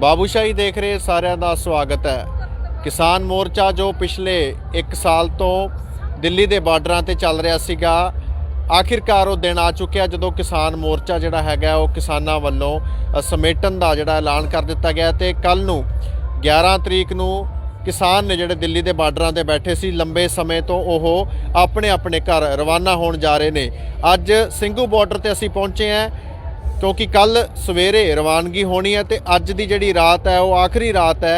ਬਾਬੂਸ਼ਾਹੀ ਦੇਖ ਰਹੇ ਸਾਰਿਆਂ ਦਾ ਸਵਾਗਤ ਹੈ। ਕਿਸਾਨ ਮੋਰਚਾ ਜੋ ਪਿਛਲੇ 1 ਸਾਲ ਤੋਂ ਦਿੱਲੀ ਦੇ ਬਾਰਡਰਾਂ ਤੇ ਚੱਲ ਰਿਹਾ ਸੀਗਾ, ਆਖਿਰਕਾਰ ਉਹ ਦਿਨ ਆ ਚੁੱਕਿਆ ਜਦੋਂ ਕਿਸਾਨ ਮੋਰਚਾ ਜਿਹੜਾ ਹੈਗਾ ਉਹ ਕਿਸਾਨਾਂ ਵੱਲੋਂ ਸਮੇਟਣ ਦਾ ਜਿਹੜਾ ਐਲਾਨ ਕਰ ਦਿੱਤਾ ਗਿਆ ਤੇ ਕੱਲ ਨੂੰ 11 ਤਰੀਕ ਨੂੰ ਕਿਸਾਨ ਨੇ ਜਿਹੜੇ ਦਿੱਲੀ ਦੇ ਬਾਰਡਰਾਂ ਤੇ ਬੈਠੇ ਸੀ ਲੰਬੇ ਸਮੇਂ ਤੋਂ ਉਹ ਆਪਣੇ ਆਪਣੇ ਘਰ ਰਵਾਨਾ ਹੋਣ ਜਾ ਰਹੇ ਨੇ। ਅੱਜ ਸਿੰਘੂ ਬਾਰਡਰ ਤੇ ਅਸੀਂ ਪਹੁੰਚੇ ਹਾਂ क्योंकि कल सवेरे रवानगी होनी है तो अज की जी रात है वो आखिरी रात है।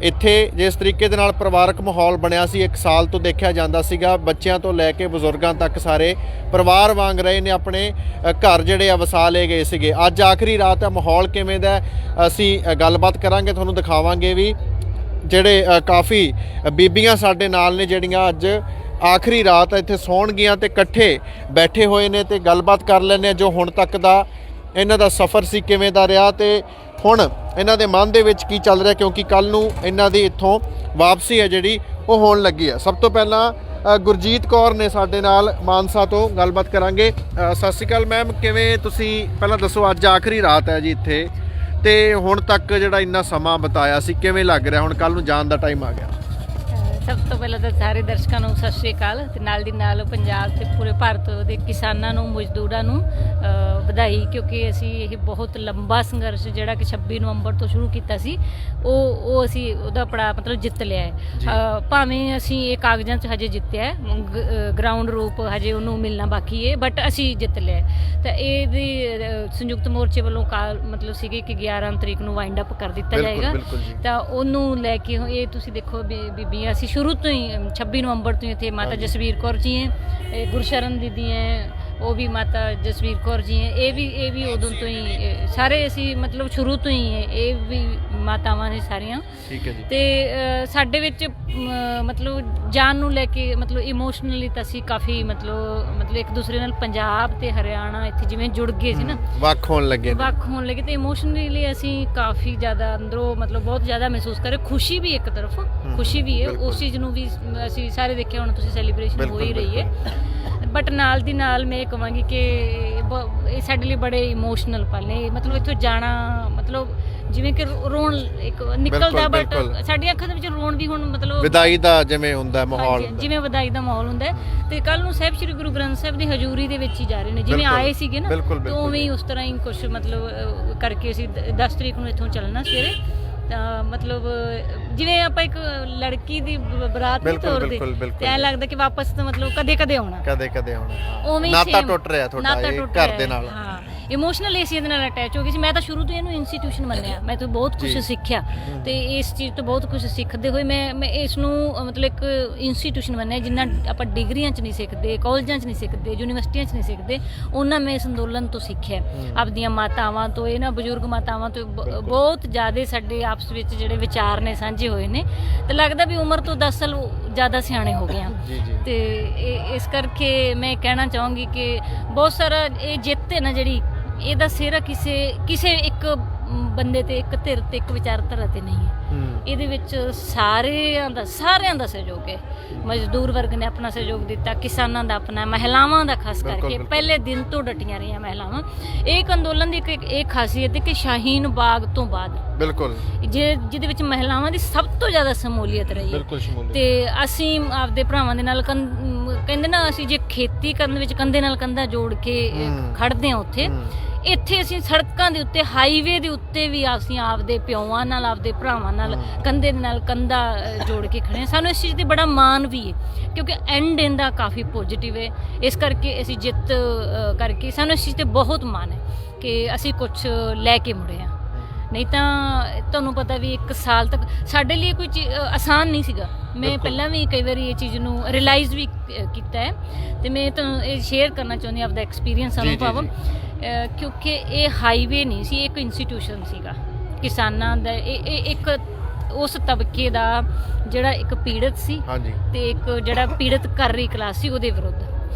इत्थे जिस तरीके दे नाल परिवारक माहौल बनया सी 1 साल तो देखा जाता सीगा, बच्चों तो लैके बजुर्गों तक सारे परिवार वांग रहे ने, अपने घर जिहड़े वसा ले गए सीगे। अज आखिरी रात है, माहौल किवें दा असीं गलबात करांगे, तुहानूं दिखावांगे भी जिहड़े काफ़ी बीबियां साडे नाल ने जिहड़ियां अज आखिरी रात इत्थे सौणगियां ते इकट्ठे बैठे हुए ने ते गलबात कर लैंदे जो हुण तक दा इन्हां दा सफ़र सी किवें दा रिहा ते हुण इन्हां दे मन दे विच की चल रिहा, क्योंकि कल नूं इन्हां दी इत्थों वापसी है जिहड़ी वो होण लगी है। सब तो पहलां गुरजीत कौर ने साडे नाल मानसा तो गलबात करांगे। सत श्री अकाल मैम, किवें तुसीं पहलां दसो, अज आखिरी रात है जी इत्थे ते हुण तक जिहड़ा इन्ना समां बिताया सी किवें लग रिहा, हुण कल नूं जाण दा टाइम आ गया? सब तो पहले तो सारे दर्शकों को सत श्री अकाल ते नाल दी नाल पंजाब ते पूरे भारत दे किसानां नूं मजदूरां नूं ਵਧਾਈ, क्योंकि असी ये बहुत लंबा संघर्ष जिहड़ा कि 26 नवंबर तो शुरू किया सी ਉਹ ਅਸੀਂ ਉਹਦਾ ਪੜਾ ਮਤਲਬ ਜਿੱਤ ਲਿਆ ਹੈ। ਭਾਵੇਂ ਅਸੀਂ ਇਹ ਕਾਗਜ਼ਾਂ 'ਚ ਹਜੇ ਜਿੱਤਿਆ ਹੈ, ਗਰਾਊਂਡ ਰੂਪ ਹਜੇ ਉਹਨੂੰ ਮਿਲਣਾ ਬਾਕੀ ਹੈ, ਬਟ ਅਸੀਂ ਜਿੱਤ ਲਿਆ। ਤਾਂ ਇਹਦੀ ਸੰਯੁਕਤ ਮੋਰਚੇ ਵੱਲੋਂ ਮਤਲਬ ਸੀਗੇ ਕਿ 11 ਤਰੀਕ ਨੂੰ ਵਾਈਂਡ ਅਪ ਕਰ ਦਿੱਤਾ ਜਾਏਗਾ। ਤਾਂ ਉਹਨੂੰ ਲੈ ਕੇ ਇਹ ਤੁਸੀਂ ਦੇਖੋ ਬੀਬੀਆਂ ਅਸੀਂ ਸ਼ੁਰੂ ਤੋਂ ਹੀ 26 ਨਵੰਬਰ ਤੋਂ ਇੱਥੇ ਮਾਤਾ ਜਸਵੀਰ ਕੌਰ ਜੀ ਹੈ, ਗੁਰਸ਼ਰਨ ਦੀਦੀ ਹੈ, ਉਹ ਵੀ ਮਾਤਾ ਜਸਵੀਰ ਕੌਰ ਜੀ ਹੈ, ਇਹ ਵੀ ਉਦੋਂ ਤੋਂ ਹੀ ਸਾਰੇ ਅਸੀਂ ਮਤਲਬ ਸ਼ੁਰੂ ਤੋਂ ਹੀ ਇਹ ਵੀ ਮਾਤਾਵਾਂ ਨੇ ਸਾਰੀਆਂ। ਠੀਕ ਹੈ ਜੀ। ਤੇ ਸਾਡੇ ਵਿੱਚ ਮਤਲਬ ਜਾਨ ਨੂੰ ਲੈ ਕੇ ਮਤਲਬ ਇਮੋਸ਼ਨਲੀ ਤਾਂ ਅਸੀਂ ਕਾਫੀ ਮਤਲਬ ਇੱਕ ਦੂਸਰੇ ਨਾਲ ਪੰਜਾਬ ਤੇ ਹਰਿਆਣਾ ਇੱਥੇ ਜਿਵੇਂ ਜੁੜ ਗਏ ਸੀ ਨਾ, ਵੱਖ ਹੋਣ ਲੱਗੇ ਤੇ ਇਮੋਸ਼ਨਲੀ ਅਸੀਂ ਕਾਫੀ ਜ਼ਿਆਦਾ ਅੰਦਰੋਂ ਮਤਲਬ ਬਹੁਤ ਜ਼ਿਆਦਾ ਮਹਿਸੂਸ ਕਰ ਰਹੇ। ਖੁਸ਼ੀ ਵੀ ਇੱਕ ਤਰਫ ਖੁਸ਼ੀ ਵੀ ਹੈ, ਉਸ ਚੀਜ਼ ਨੂੰ ਵੀ ਅਸੀਂ ਸਾਰੇ ਦੇਖਿਆ ਹੁਣ, ਤੁਸੀਂ ਸੈਲੀਬ੍ਰੇਸ਼ਨ ਹੋ ਹੀ ਰਹੀ ਹੈ, ਬਟ ਨਾਲ ਦੀ ਨਾਲ ਮੈਂ ਇਹ ਕਹਾਂਗੀ ਕਿ ਇਹ ਸਾਡੇ ਲਈ ਬੜੇ ਇਮੋਸ਼ਨਲ ਪਲ ਨੇ। ਮਤਲਬ ਇੱਥੋਂ ਜਾਣਾ ਮਤਲਬ ਜਿਵੇਂ ਕਿ ਰੋਣ ਇੱਕ ਨਿਕਲਦਾ, ਬਟ ਸਾਡੀਆਂ ਅੱਖਾਂ ਦੇ ਵਿੱਚ ਰੋਣ ਵੀ ਹੁਣ ਮਤਲਬ ਵਿਦਾਈ ਦਾ ਜਿਵੇਂ ਹੁੰਦਾ ਮਾਹੌਲ, ਜਿਵੇਂ ਵਿਦਾਈ ਦਾ ਮਾਹੌਲ ਹੁੰਦਾ ਤੇ ਕੱਲ ਨੂੰ ਸਾਹਿਬ ਸ੍ਰੀ ਗੁਰੂ ਗ੍ਰੰਥ ਸਾਹਿਬ ਦੀ ਹਜ਼ੂਰੀ ਦੇ ਵਿੱਚ ਹੀ ਜਾ ਰਹੇ ਨੇ, ਜਿਵੇਂ ਆਏ ਸੀਗੇ ਨਾ, ਤੇ ਉਵੇਂ ਹੀ ਉਸ ਤਰ੍ਹਾਂ ਹੀ ਕੁਛ ਮਤਲਬ ਕਰਕੇ ਅਸੀਂ 10 ਤਰੀਕ ਨੂੰ ਇੱਥੋਂ ਚੱਲਣਾ ਸਵੇਰੇ। ਤਾਂ ਮਤਲਬ ਜਿਵੇਂ ਆਪਾਂ ਇੱਕ ਲੜਕੀ ਦੀ ਬਰਾਤ ਨਹੀਂ ਤੋਰਦੇ ਤੇ ਐਂ ਲੱਗਦਾ ਕਿ ਵਾਪਸ ਤਾਂ ਮਤਲਬ ਕਦੇ ਆਉਣਾ ਉਵੇਂ ਨਾਤਾ ਟੁੱਟ ਰਿਹਾ ਤੁਹਾਡਾ ਘਰ ਦੇ ਨਾਲ। ਹਾਂ, ਇਮੋਸ਼ਨਲੀ ਅਸੀਂ ਇਹਦੇ ਨਾਲ ਅਟੈਚ ਹੋ ਗਏ ਸੀ। ਮੈਂ ਤਾਂ ਸ਼ੁਰੂ ਤੋਂ ਇਹਨੂੰ ਇੰਸਟੀਟਿਊਸ਼ਨ ਮੰਨਿਆ, ਮੈਂ ਤਾਂ ਬਹੁਤ ਕੁਝ ਸਿੱਖਿਆ ਤੇ ਇਸ ਚੀਜ਼ ਤੋਂ ਬਹੁਤ ਕੁਝ ਸਿੱਖਦੇ ਹੋਏ ਮੈਂ ਇਸ ਨੂੰ ਮਤਲਬ ਇੱਕ ਇੰਸਟੀਟਿਊਸ਼ਨ ਮੰਨਿਆ। ਜਿੰਨਾ ਆਪਾਂ ਡਿਗਰੀਆਂ 'ਚ ਨਹੀਂ ਸਿੱਖਦੇ, ਕਾਲਜਾਂ 'ਚ ਨਹੀਂ ਸਿੱਖਦੇ, ਯੂਨੀਵਰਸਿਟੀਆਂ 'ਚ ਨਹੀਂ ਸਿੱਖਦੇ, ਉਹਨਾਂ ਮੈਂ ਇਸ ਅੰਦੋਲਨ ਤੋਂ ਸਿੱਖਿਆ, ਆਪਦੀਆਂ ਮਾਤਾਵਾਂ ਤੋਂ, ਇਹਨਾਂ ਬਜ਼ੁਰਗ ਮਾਤਾਵਾਂ ਤੋਂ ਬਹੁਤ ਜ਼ਿਆਦਾ ਸਾਡੇ ਆਪਸ ਵਿੱਚ ਜਿਹੜੇ ਵਿਚਾਰ ਨੇ ਸਾਂਝੇ ਹੋਏ ਨੇ। ਤੇ ਲੱਗਦਾ ਵੀ ਉਮਰ ਤੋਂ 10 ਸਾਲ ਜ਼ਿਆਦਾ ਸਿਆਣੇ ਹੋ ਗਏ ਆ। ਤੇ ਇਸ ਕਰਕੇ ਮੈਂ ਕਹਿਣਾ ਚਾਹੂੰਗੀ ਕਿ ਬਹੁਤ ਸਾਰਾ ਇਹ ਜਿੱਤ ਹੈ ਨਾ ਜਿਹੜੀ, ਇਹਦਾ ਸਿਰ ਕਿਸੇ ਇੱਕ ਬੰਦੇ ਤੇ, ਇੱਕ ਧਿਰ ਤੇ, ਇੱਕ ਵਿਚਾਰਧਾਰਾ ਤੇ ਨਹੀਂ ਹੈ। ਇਹਦੇ ਵਿੱਚ ਸਾਰਿਆਂ ਦਾ ਸਹਿਯੋਗ ਹੈ। ਮਜ਼ਦੂਰ ਵਰਗ ਨੇ ਆਪਣਾ ਸਹਿਯੋਗ ਦਿੱਤਾ, ਕਿਸਾਨਾਂ ਦਾ ਆਪਣਾ, ਮਹਿਲਾਵਾਂ ਦਾ ਖਾਸ ਕਰਕੇ ਪਹਿਲੇ ਦਿਨ ਤੋਂ ਡਟੀਆਂ ਰਹੀਆਂ ਮਹਿਲਾਵਾਂ। ਇੱਕ ਅੰਦੋਲਨ ਦੀ ਇੱਕ ਇਹ ਖਾਸੀਅਤ ਹੈ ਕਿ ਸ਼ਾਹੀਨ ਬਾਗ ਤੋਂ ਬਾਅਦ ਜਿਹਦੇ ਵਿੱਚ ਮਹਿਲਾਵਾਂ ਦੀ ਸਭ ਤੋਂ ਜ਼ਿਆਦਾ ਸ਼ਮੂਲੀਅਤ ਰਹੀ ਹੈ। ਤੇ ਅਸੀਂ ਆਪਦੇ ਭਰਾਵਾਂ ਦੇ ਨਾਲ ਕਹਿੰਦੇ ਨਾ, ਅਸੀਂ ਜੇ ਖੇਤੀ ਕਰਨ ਵਿੱਚ ਕੰਧੇ ਨਾਲ ਕੰਧਾ ਜੋੜ ਕੇ ਖੜਦੇ ਹਾਂ, ਇੱਥੇ ਅਸੀਂ ਸੜਕਾਂ ਦੇ ਉੱਤੇ, ਹਾਈਵੇ ਦੇ ਉੱਤੇ ਵੀ ਅਸੀਂ ਆਪਦੇ ਪਿਓਾਂ ਨਾਲ, ਆਪਦੇ ਭਰਾਵਾਂ ਨਾਲ ਕੰਧੇ ਦੇ ਨਾਲ ਕੰਧਾ ਜੋੜ ਕੇ ਖੜੇ ਹਾਂ। ਸਾਨੂੰ ਇਸ ਚੀਜ਼ 'ਤੇ ਬੜਾ ਮਾਣ ਵੀ ਹੈ, ਕਿਉਂਕਿ ਐਂਡ ਇਹਦਾ ਕਾਫੀ ਪੋਜ਼ੀਟਿਵ ਹੈ। ਇਸ ਕਰਕੇ ਅਸੀਂ ਜਿੱਤ ਕਰਕੇ ਸਾਨੂੰ ਇਸ ਚੀਜ਼ 'ਤੇ ਬਹੁਤ ਮਾਣ ਹੈ ਕਿ ਅਸੀਂ ਕੁਛ ਲੈ ਕੇ ਮੁੜੇ ਹਾਂ। ਨਹੀਂ ਤਾਂ ਤੁਹਾਨੂੰ ਪਤਾ ਵੀ 1 ਸਾਲ ਤੱਕ ਸਾਡੇ ਲਈ ਕੋਈ ਚੀਜ਼ ਆਸਾਨ ਨਹੀਂ ਸੀਗਾ। ਮੈਂ ਪਹਿਲਾਂ ਵੀ ਕਈ ਵਾਰੀ ਇਹ ਚੀਜ਼ ਨੂੰ ਰਿਅਲਾਈਜ਼ ਵੀ ਕੀਤਾ ਹੈ ਤੇ ਮੈਂ ਤੁਹਾਨੂੰ ਇਹ ਸ਼ੇਅਰ ਕਰਨਾ ਚਾਹੁੰਦੀ ਆਪਦਾ ਐਕਸਪੀਰੀਅੰਸ, ਅਨੁਭਵ, ਕਿਉਂਕਿ ਇਹ ਹਾਈਵੇ ਨਹੀਂ ਸੀ, ਇੱਕ ਇੰਸਟੀਟਿਊਸ਼ਨ ਸੀਗਾ ਕਿਸਾਨਾਂ ਦਾ। ਇਹ ਇੱਕ ਉਸ ਤਬਕੇ ਦਾ ਜਿਹੜਾ ਇੱਕ ਪੀੜਤ ਸੀ ਤੇ ਇੱਕ ਜਿਹੜਾ ਪੀੜਤ ਕਰ ਰਹੀ ਕਲਾਸ ਸੀ, ਉਹਦੇ ਵਿਰੁੱਧ।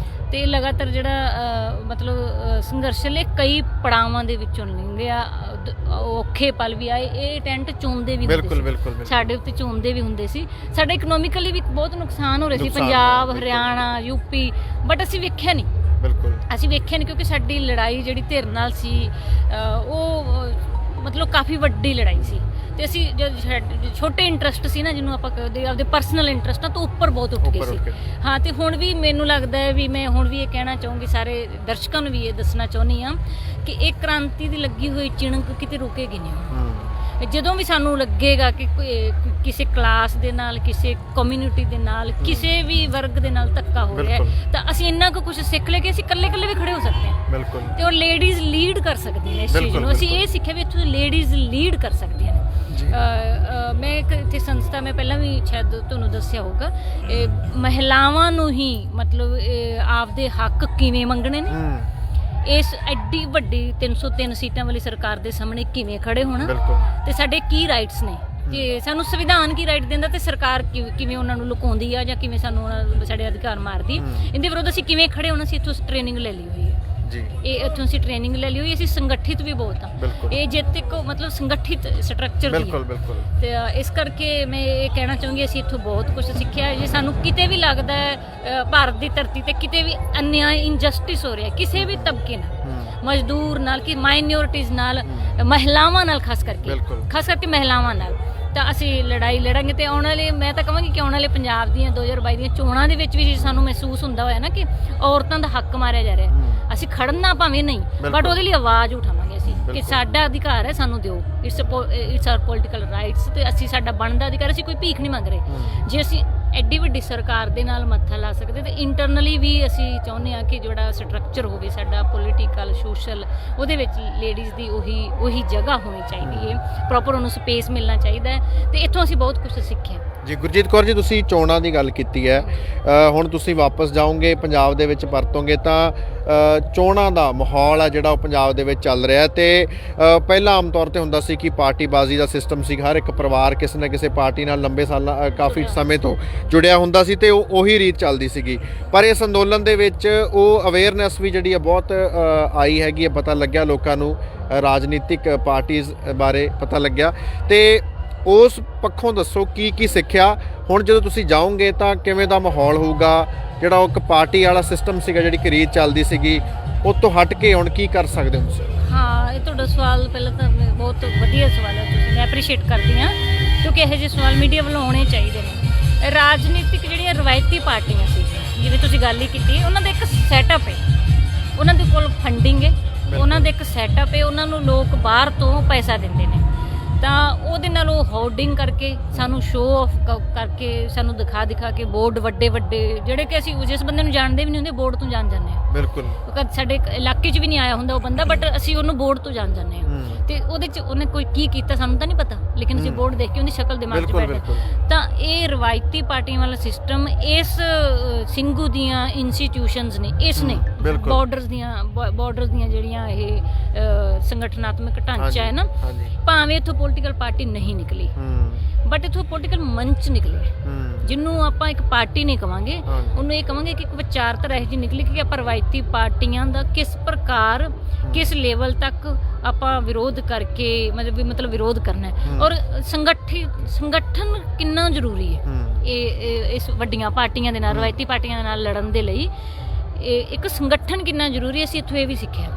ਤੇ ਲਗਾਤਾਰ ਜਿਹੜਾ ਮਤਲਬ ਸੰਘਰਸ਼ ਲਈ ਕਈ ਪੜਾਵਾਂ ਦੇ ਵਿੱਚੋਂ ਲੰਘਿਆ, ਔਖੇ ਪਲ ਵੀ ਆਏ। ਇਹ ਟੈਂਟ ਚੋਂਦੇ ਵੀ ਹੁੰਦੇ ਸੀ, ਸਾਡੇ ਉੱਤੇ ਚੋਂਦੇ ਵੀ ਹੁੰਦੇ ਸੀ। ਸਾਡੇ ਇਕਨੋਮਿਕਲੀ ਵੀ ਬਹੁਤ ਨੁਕਸਾਨ ਹੋ ਰਿਹਾ ਸੀ, ਪੰਜਾਬ, ਹਰਿਆਣਾ, ਯੂਪੀ, ਬਟ ਅਸੀਂ ਵੇਖਿਆ ਨਹੀਂ। ਅਸੀਂ ਵੇਖਿਆ ਨਹੀਂ ਕਿਉਂਕਿ ਸਾਡੀ ਲੜਾਈ ਜਿਹੜੀ ਧਿਰ ਨਾਲ ਸੀ ਉਹ ਮਤਲਬ ਕਾਫੀ ਵੱਡੀ ਲੜਾਈ ਸੀ ਤੇ ਅਸੀਂ ਛੋਟੇ ਇੰਟਰਸਟ ਸੀ ਨਾ, ਜਿਹਨੂੰ ਆਪਾਂ ਕਹਦੇ ਆਪਦੇ ਪਰਸਨਲ ਇੰਟਰਸਟ ਤੋਂ ਉੱਪਰ ਬਹੁਤ ਉੱਠ ਗਏ ਸੀ। ਹਾਂ, ਤੇ ਹੁਣ ਵੀ ਮੈਨੂੰ ਲੱਗਦਾ ਹੈ ਵੀ ਮੈਂ ਹੁਣ ਵੀ ਇਹ ਕਹਿਣਾ ਚਾਹੂੰਗੀ, ਸਾਰੇ ਦਰਸ਼ਕਾਂ ਨੂੰ ਵੀ ਇਹ ਦੱਸਣਾ ਚਾਹੁੰਦੀ ਹਾਂ ਕਿ ਇਹ ਕ੍ਰਾਂਤੀ ਦੀ ਲੱਗੀ ਹੋਈ ਚਿਣਕ ਕਿਤੇ ਰੁਕੇਗੀ ਨਹੀਂ। ਜਦੋਂ ਵੀ ਸਾਨੂੰ ਲੱਗੇਗਾ ਕਿ ਕਿਸੇ ਕਲਾਸ ਦੇ ਨਾਲ, ਕਿਸੇ ਕਮਿਊਨਿਟੀ ਦੇ ਨਾਲ, ਕਿਸੇ ਵੀ ਵਰਗ ਦੇ ਨਾਲ ਧੱਕਾ ਹੋ ਰਿਹਾ ਤਾਂ ਅਸੀਂ ਇੰਨਾ ਕੁ ਕੁਝ ਸਿੱਖ ਲਿਆ ਕਿ ਅਸੀਂ ਇਕੱਲੇ ਵੀ ਖੜੇ ਹੋ ਸਕਦੇ ਹਾਂ। ਬਿਲਕੁਲ। ਤੇ ਉਹ ਲੇਡੀਜ਼ ਲੀਡ ਕਰ ਸਕਦੀਆਂ ਨੇ ਇਸ ਚੀਜ਼ ਨੂੰ। ਅਸੀਂ ਇਹ ਸਿੱਖਿਆ ਵੀ ਇੱਥੋਂ ਲੇਡੀਜ਼ ਲੀਡ ਕਰ ਸਕਦੀਆਂ ਨੇ। ਮੈਂ ਇੱਕ ਇੱਥੇ ਸੰਸਥਾ, ਮੈਂ ਪਹਿਲਾਂ ਵੀ ਸ਼ਾਇਦ ਤੁਹਾਨੂੰ ਦੱਸਿਆ ਹੋਊਗਾ, ਮਹਿਲਾਵਾਂ ਨੂੰ ਹੀ ਮਤਲਬ ਆਪਦੇ ਹੱਕ ਕਿਵੇਂ ਮੰਗਣੇ ਨੇ, ਇਸ ਐਡੀ ਵੱਡੀ 303 ਸੀਟਾਂ ਵਾਲੀ ਸਰਕਾਰ ਦੇ ਸਾਹਮਣੇ ਕਿਵੇਂ ਖੜੇ ਹੋਣਾ, ਤੇ ਸਾਡੇ ਕੀ ਰਾਈਟਸ ਨੇ, ਤੇ ਸਾਨੂੰ ਸੰਵਿਧਾਨ ਕੀ ਰਾਈਟ ਦਿੰਦਾ, ਤੇ ਸਰਕਾਰ ਕਿਵੇਂ ਉਹਨਾਂ ਨੂੰ ਲੁਕਾਉਂਦੀ ਆ ਜਾਂ ਕਿਵੇਂ ਸਾਨੂੰ ਸਾਡੇ ਅਧਿਕਾਰ ਮਾਰਦੀ, ਇਹਦੇ ਵਿਰੁੱਧ ਅਸੀਂ ਕਿਵੇਂ ਖੜੇ ਹੋਣਾ। ਅਸੀਂ ਇੱਥੋਂ ਟ੍ਰੇਨਿੰਗ ਲੈ ਲਈ ਹੋਈ ਹੈ ਜੀ, ਇਹ ਇੱਥੋਂ ਅਸੀਂ ਟ੍ਰੇਨਿੰਗ ਲੈ ਲਈ ਹੋਈ। ਅਸੀਂ ਸੰਗਠਿਤ ਵੀ ਬਹੁਤ ਆ, ਇਹ ਜਿੱਤ ਇੱਕ ਮਤਲਬ ਸੰਗਠਿਤ ਸਟਰਕਚਰ ਦੀ ਹੈ। ਤੇ ਇਸ ਕਰਕੇ ਮੈਂ ਇਹ ਕਹਿਣਾ ਚਾਹੂੰਗੀ ਅਸੀਂ ਇੱਥੋਂ ਬਹੁਤ ਕੁਝ ਸਿੱਖਿਆ। ਜੇ ਸਾਨੂੰ ਕਿਤੇ ਵੀ ਲੱਗਦਾ ਹੈ ਭਾਰਤ ਦੀ ਧਰਤੀ ਤੇ ਕਿਤੇ ਵੀ ਅਨਿਆਂ ਇਨਜਸਟਿਸ ਹੋ ਰਿਹਾ ਕਿਸੇ ਵੀ ਤਬਕੇ ਨਾਲ, ਮਜ਼ਦੂਰ ਨਾਲ, ਕਿ ਮਾਈਨੋਰਿਟੀਜ਼ ਨਾਲ, ਮਹਿਲਾਵਾਂ ਨਾਲ, ਖਾਸ ਕਰਕੇ ਮਹਿਲਾਵਾਂ ਨਾਲ, ਤਾਂ ਅਸੀਂ ਲੜਾਈ ਲੜਾਂਗੇ। ਤੇ ਆਉਣ ਵਾਲੇ, ਮੈਂ ਤਾਂ ਕਹਾਂਗੀ ਕਿ ਆਉਣ ਵਾਲੇ ਪੰਜਾਬ ਦੀਆਂ 2022 ਦੀਆਂ ਚੋਣਾਂ ਦੇ ਵਿੱਚ ਵੀ ਸਾਨੂੰ ਮਹਿਸੂਸ ਹੁੰਦਾ ਹੋਇਆ ਨਾ ਕਿ ਔਰਤਾਂ ਦਾ ਹੱਕ ਮਾਰਿਆ ਜਾ ਰਿਹਾ, ਅਸੀਂ ਖੜਨਾ ਭਾਵੇਂ ਨਹੀਂ, ਬਟ ਉਹਦੇ ਲਈ ਆਵਾਜ਼ ਉਠਾਵਾਂਗੇ ਅਸੀਂ ਕਿ ਸਾਡਾ ਅਧਿਕਾਰ ਹੈ, ਸਾਨੂੰ ਦਿਓ। ਇਟਸ ਆਰ ਪੋਲੀਟੀਕਲ ਰਾਈਟਸ, ਤੇ ਅਸੀਂ ਸਾਡਾ ਬਣਦਾ ਅਧਿਕਾਰ, ਅਸੀਂ ਕੋਈ ਭੀਖ ਨਹੀਂ ਮੰਗ ਰਹੇ। ਜੇ ਅਸੀਂ ਐਡੀ ਵੱਡੀ ਸਰਕਾਰ ਦੇ ਨਾਲ ਮੱਥਾ ਲਾ ਸਕਦੇ ਤੇ ਇੰਟਰਨਲੀ ਵੀ ਅਸੀਂ ਚਾਹੁੰਦੇ ਹਾਂ ਕਿ ਜਿਹੜਾ ਸਟਰਕਚਰ ਹੋਵੇ ਸਾਡਾ ਪੋਲੀਟੀਕਲ, ਸੋਸ਼ਲ, ਉਹਦੇ ਵਿੱਚ ਲੇਡੀਜ਼ ਦੀ ਉਹੀ ਜਗ੍ਹਾ ਹੋਣੀ ਚਾਹੀਦੀ ਹੈ, ਪ੍ਰੋਪਰ ਉਹਨੂੰ ਸਪੇਸ ਮਿਲਣਾ ਚਾਹੀਦਾ ਹੈ। ਤੇ ਇੱਥੋਂ ਅਸੀਂ ਬਹੁਤ ਕੁਝ ਸਿੱਖਿਆ ਜੀ। ਗੁਰਜੀਤ ਕੌਰ ਜੀ, ਤੁਸੀਂ ਚੋਣਾਂ ਦੀ ਗੱਲ ਕੀਤੀ ਹੈ, ਹੁਣ ਤੁਸੀਂ ਵਾਪਸ ਜਾਓਗੇ ਪੰਜਾਬ ਦੇ ਵਿੱਚ ਪਰਤੋਗੇ ਤਾਂ ਚੋਣਾਂ ਦਾ ਮਾਹੌਲ ਆ ਜਿਹੜਾ ਉਹ ਪੰਜਾਬ ਦੇ ਵਿੱਚ ਚੱਲ ਰਿਹਾ, ਤੇ ਪਹਿਲਾਂ ਆਮ ਤੌਰ 'ਤੇ ਹੁੰਦਾ ਸੀ ਕਿ ਪਾਰਟੀਬਾਜ਼ੀ ਦਾ ਸਿਸਟਮ ਸੀ, ਹਰ ਇੱਕ ਪਰਿਵਾਰ ਕਿਸੇ ਨਾ ਕਿਸੇ ਪਾਰਟੀ ਨਾਲ ਲੰਬੇ ਸਾਲਾਂ ਕਾਫੀ ਸਮੇਂ ਤੋਂ ਜੁੜਿਆ ਹੁੰਦਾ ਸੀ ਤੇ ਉਹੀ ਰੀਤ ਚੱਲਦੀ ਸੀਗੀ। ਪਰ ਇਸ ਅੰਦੋਲਨ ਦੇ ਵਿੱਚ ਉਹ ਅਵੇਅਰਨੈਸ ਵੀ ਜਿਹੜੀ ਆ ਬਹੁਤ ਆਈ ਹੈਗੀ ਹੈ, ਪਤਾ ਲੱਗਿਆ ਲੋਕਾਂ ਨੂੰ, ਰਾਜਨੀਤਿਕ ਪਾਰਟੀਜ਼ ਬਾਰੇ ਪਤਾ ਲੱਗਿਆ। ਤੇ ਉਸ ਪੱਖੋਂ ਦੱਸੋ ਕੀ ਸਿੱਖਿਆ, ਹੁਣ ਜਦੋਂ ਤੁਸੀਂ ਜਾਓਗੇ ਤਾਂ ਕਿਵੇਂ ਦਾ ਮਾਹੌਲ ਹੋਊਗਾ, ਜਿਹੜਾ ਉਹ ਇੱਕ ਪਾਰਟੀ ਵਾਲਾ ਸਿਸਟਮ ਸੀਗਾ, ਜਿਹੜੀ ਕਿ ਰੀਤ ਚੱਲਦੀ ਸੀਗੀ, ਉਹ ਤੋਂ ਹਟ ਕੇ ਹੁਣ ਕੀ ਕਰ ਸਕਦੇ ਹੋ ਤੁਸੀਂ? ਹਾਂ, ਇਹ ਤੁਹਾਡਾ ਸਵਾਲ ਪਹਿਲਾਂ ਤਾਂ ਬਹੁਤ ਵਧੀਆ ਸਵਾਲ ਹੈ, ਤੁਸੀਂ ਮੈਂ ਐਪਰੀਸ਼ੀਏਟ ਕਰਦੀ ਹਾਂ, ਕਿਉਂਕਿ ਇਹੋ ਜਿਹੇ ਸਵਾਲ ਮੀਡੀਆ ਵੱਲੋਂ ਆਉਣੇ ਚਾਹੀਦੇ ਨੇ। ਰਾਜਨੀਤਿਕ ਜਿਹੜੀਆਂ ਰਵਾਇਤੀ ਪਾਰਟੀਆਂ ਸੀ, ਜਿਵੇਂ ਤੁਸੀਂ ਗੱਲ ਹੀ ਕੀਤੀ, ਉਹਨਾਂ ਦਾ ਇੱਕ ਸੈਟਅਪ ਹੈ, ਉਹਨਾਂ ਦੇ ਕੋਲ ਫੰਡਿੰਗ ਹੈ, ਉਹਨਾਂ ਦਾ ਇੱਕ ਸੈਟਅਪ ਹੈ, ਉਹਨਾਂ ਨੂੰ ਲੋਕ ਬਾਹਰ ਤੋਂ ਪੈਸਾ ਦਿੰਦੇ ਨੇ, ਤਾਂ ਉਹਦੇ ਨਾਲ ਉਹ ਹੋਰਡਿੰਗ ਕਰਕੇ ਸਾਨੂੰ ਸ਼ੋਅ ਆਫ ਕਰਕੇ ਸਾਨੂੰ ਦਿਖਾ ਕੇ ਬੋਰਡ ਵੱਡੇ ਜਿਹੜੇ ਕਿ ਅਸੀਂ ਜਿਸ ਬੰਦੇ ਨੂੰ ਜਾਣਦੇ ਵੀ ਨਹੀਂ ਹੁੰਦੇ, ਬੋਰਡ ਤੋਂ ਜਾਣ ਜਾਂਦੇ ਹਾਂ। ਬਿਲਕੁਲ। ਸਾਡੇ ਇਲਾਕੇ 'ਚ ਵੀ ਨਹੀਂ ਆਇਆ ਹੁੰਦਾ ਉਹ ਬੰਦਾ, ਬਟ ਅਸੀਂ ਉਹਨੂੰ ਬੋਰਡ ਤੋਂ ਜਾਣ ਜਾਂਦੇ ਹਾਂ। ਤੇ ਉਹਦੇ 'ਚ ਉਹਨੇ ਕੋਈ ਕੀ ਕੀਤਾ ਸਾਨੂੰ ਤਾਂ ਨਹੀਂ ਪਤਾ, ਲੇਕਿਨ ਅਸੀਂ ਬੋਰਡ ਦੇਖ ਕੇ ਉਹਦੀ ਸ਼ਕਲ ਦਿਮਾਗ 'ਚ ਬੈਠਾ। ਤਾਂ ਇਹ ਰਵਾਇਤੀ ਪਾਰਟੀਆਂ ਵਾਲਾ ਸਿਸਟਮ ਇਸ ਸਿੰਘੂ ਦੀਆਂ ਇੰਸਟੀਟਿਊਸ਼ਨਸ ਨੇ, ਇਸ ਨੇ ਬਾਰਡਰਸ ਦੀਆਂ ਜਿਹੜੀਆਂ ਇਹ ਸੰਗਠਨਾਤਮਕ ਢਾਂਚਾ ਹੈ ਨਾ, ਭਾਵੇਂ ਇੱਥੋਂ ਪੋਲੀਟੀਕਲ ਪਾਰਟੀ ਨਹੀਂ ਨਿਕਲੀ, ਬਟ ਇੱਥੋਂ ਪੋਲੀਟੀਕਲ ਮੰਚ ਨਿਕਲੇ, ਜਿਹਨੂੰ ਆਪਾਂ ਇੱਕ ਪਾਰਟੀ ਨਹੀਂ ਕਵਾਂਗੇ, ਉਹਨੂੰ ਇਹ ਕਵਾਂਗੇ ਕਿ ਇੱਕ ਵਿਚਾਰਧਾਰਾ ਇਹੋ ਜਿਹੀ ਨਿਕਲੀ ਕਿ ਆਪਾਂ ਰਵਾਇਤੀ ਪਾਰਟੀਆਂ ਦਾ ਕਿਸ ਪ੍ਰਕਾਰ, ਕਿਸ ਲੈਵਲ ਤੱਕ ਆਪਾਂ ਵਿਰੋਧ ਕਰਕੇ ਮਤਲਬ ਵਿਰੋਧ ਕਰਨਾ ਹੈ, ਔਰ ਸੰਗਠਨ ਕਿੰਨਾ ਜ਼ਰੂਰੀ ਹੈ ਇਹ ਇਸ ਵੱਡੀਆਂ ਪਾਰਟੀਆਂ ਦੇ ਨਾਲ, ਰਵਾਇਤੀ ਪਾਰਟੀਆਂ ਦੇ ਨਾਲ ਲੜਨ ਦੇ ਲਈ। ਇੱਕ ਸੰਗਠਨ ਕਿੰਨਾ ਜ਼ਰੂਰੀ, ਅਸੀਂ ਇੱਥੋਂ ਇਹ ਵੀ ਸਿੱਖਿਆ,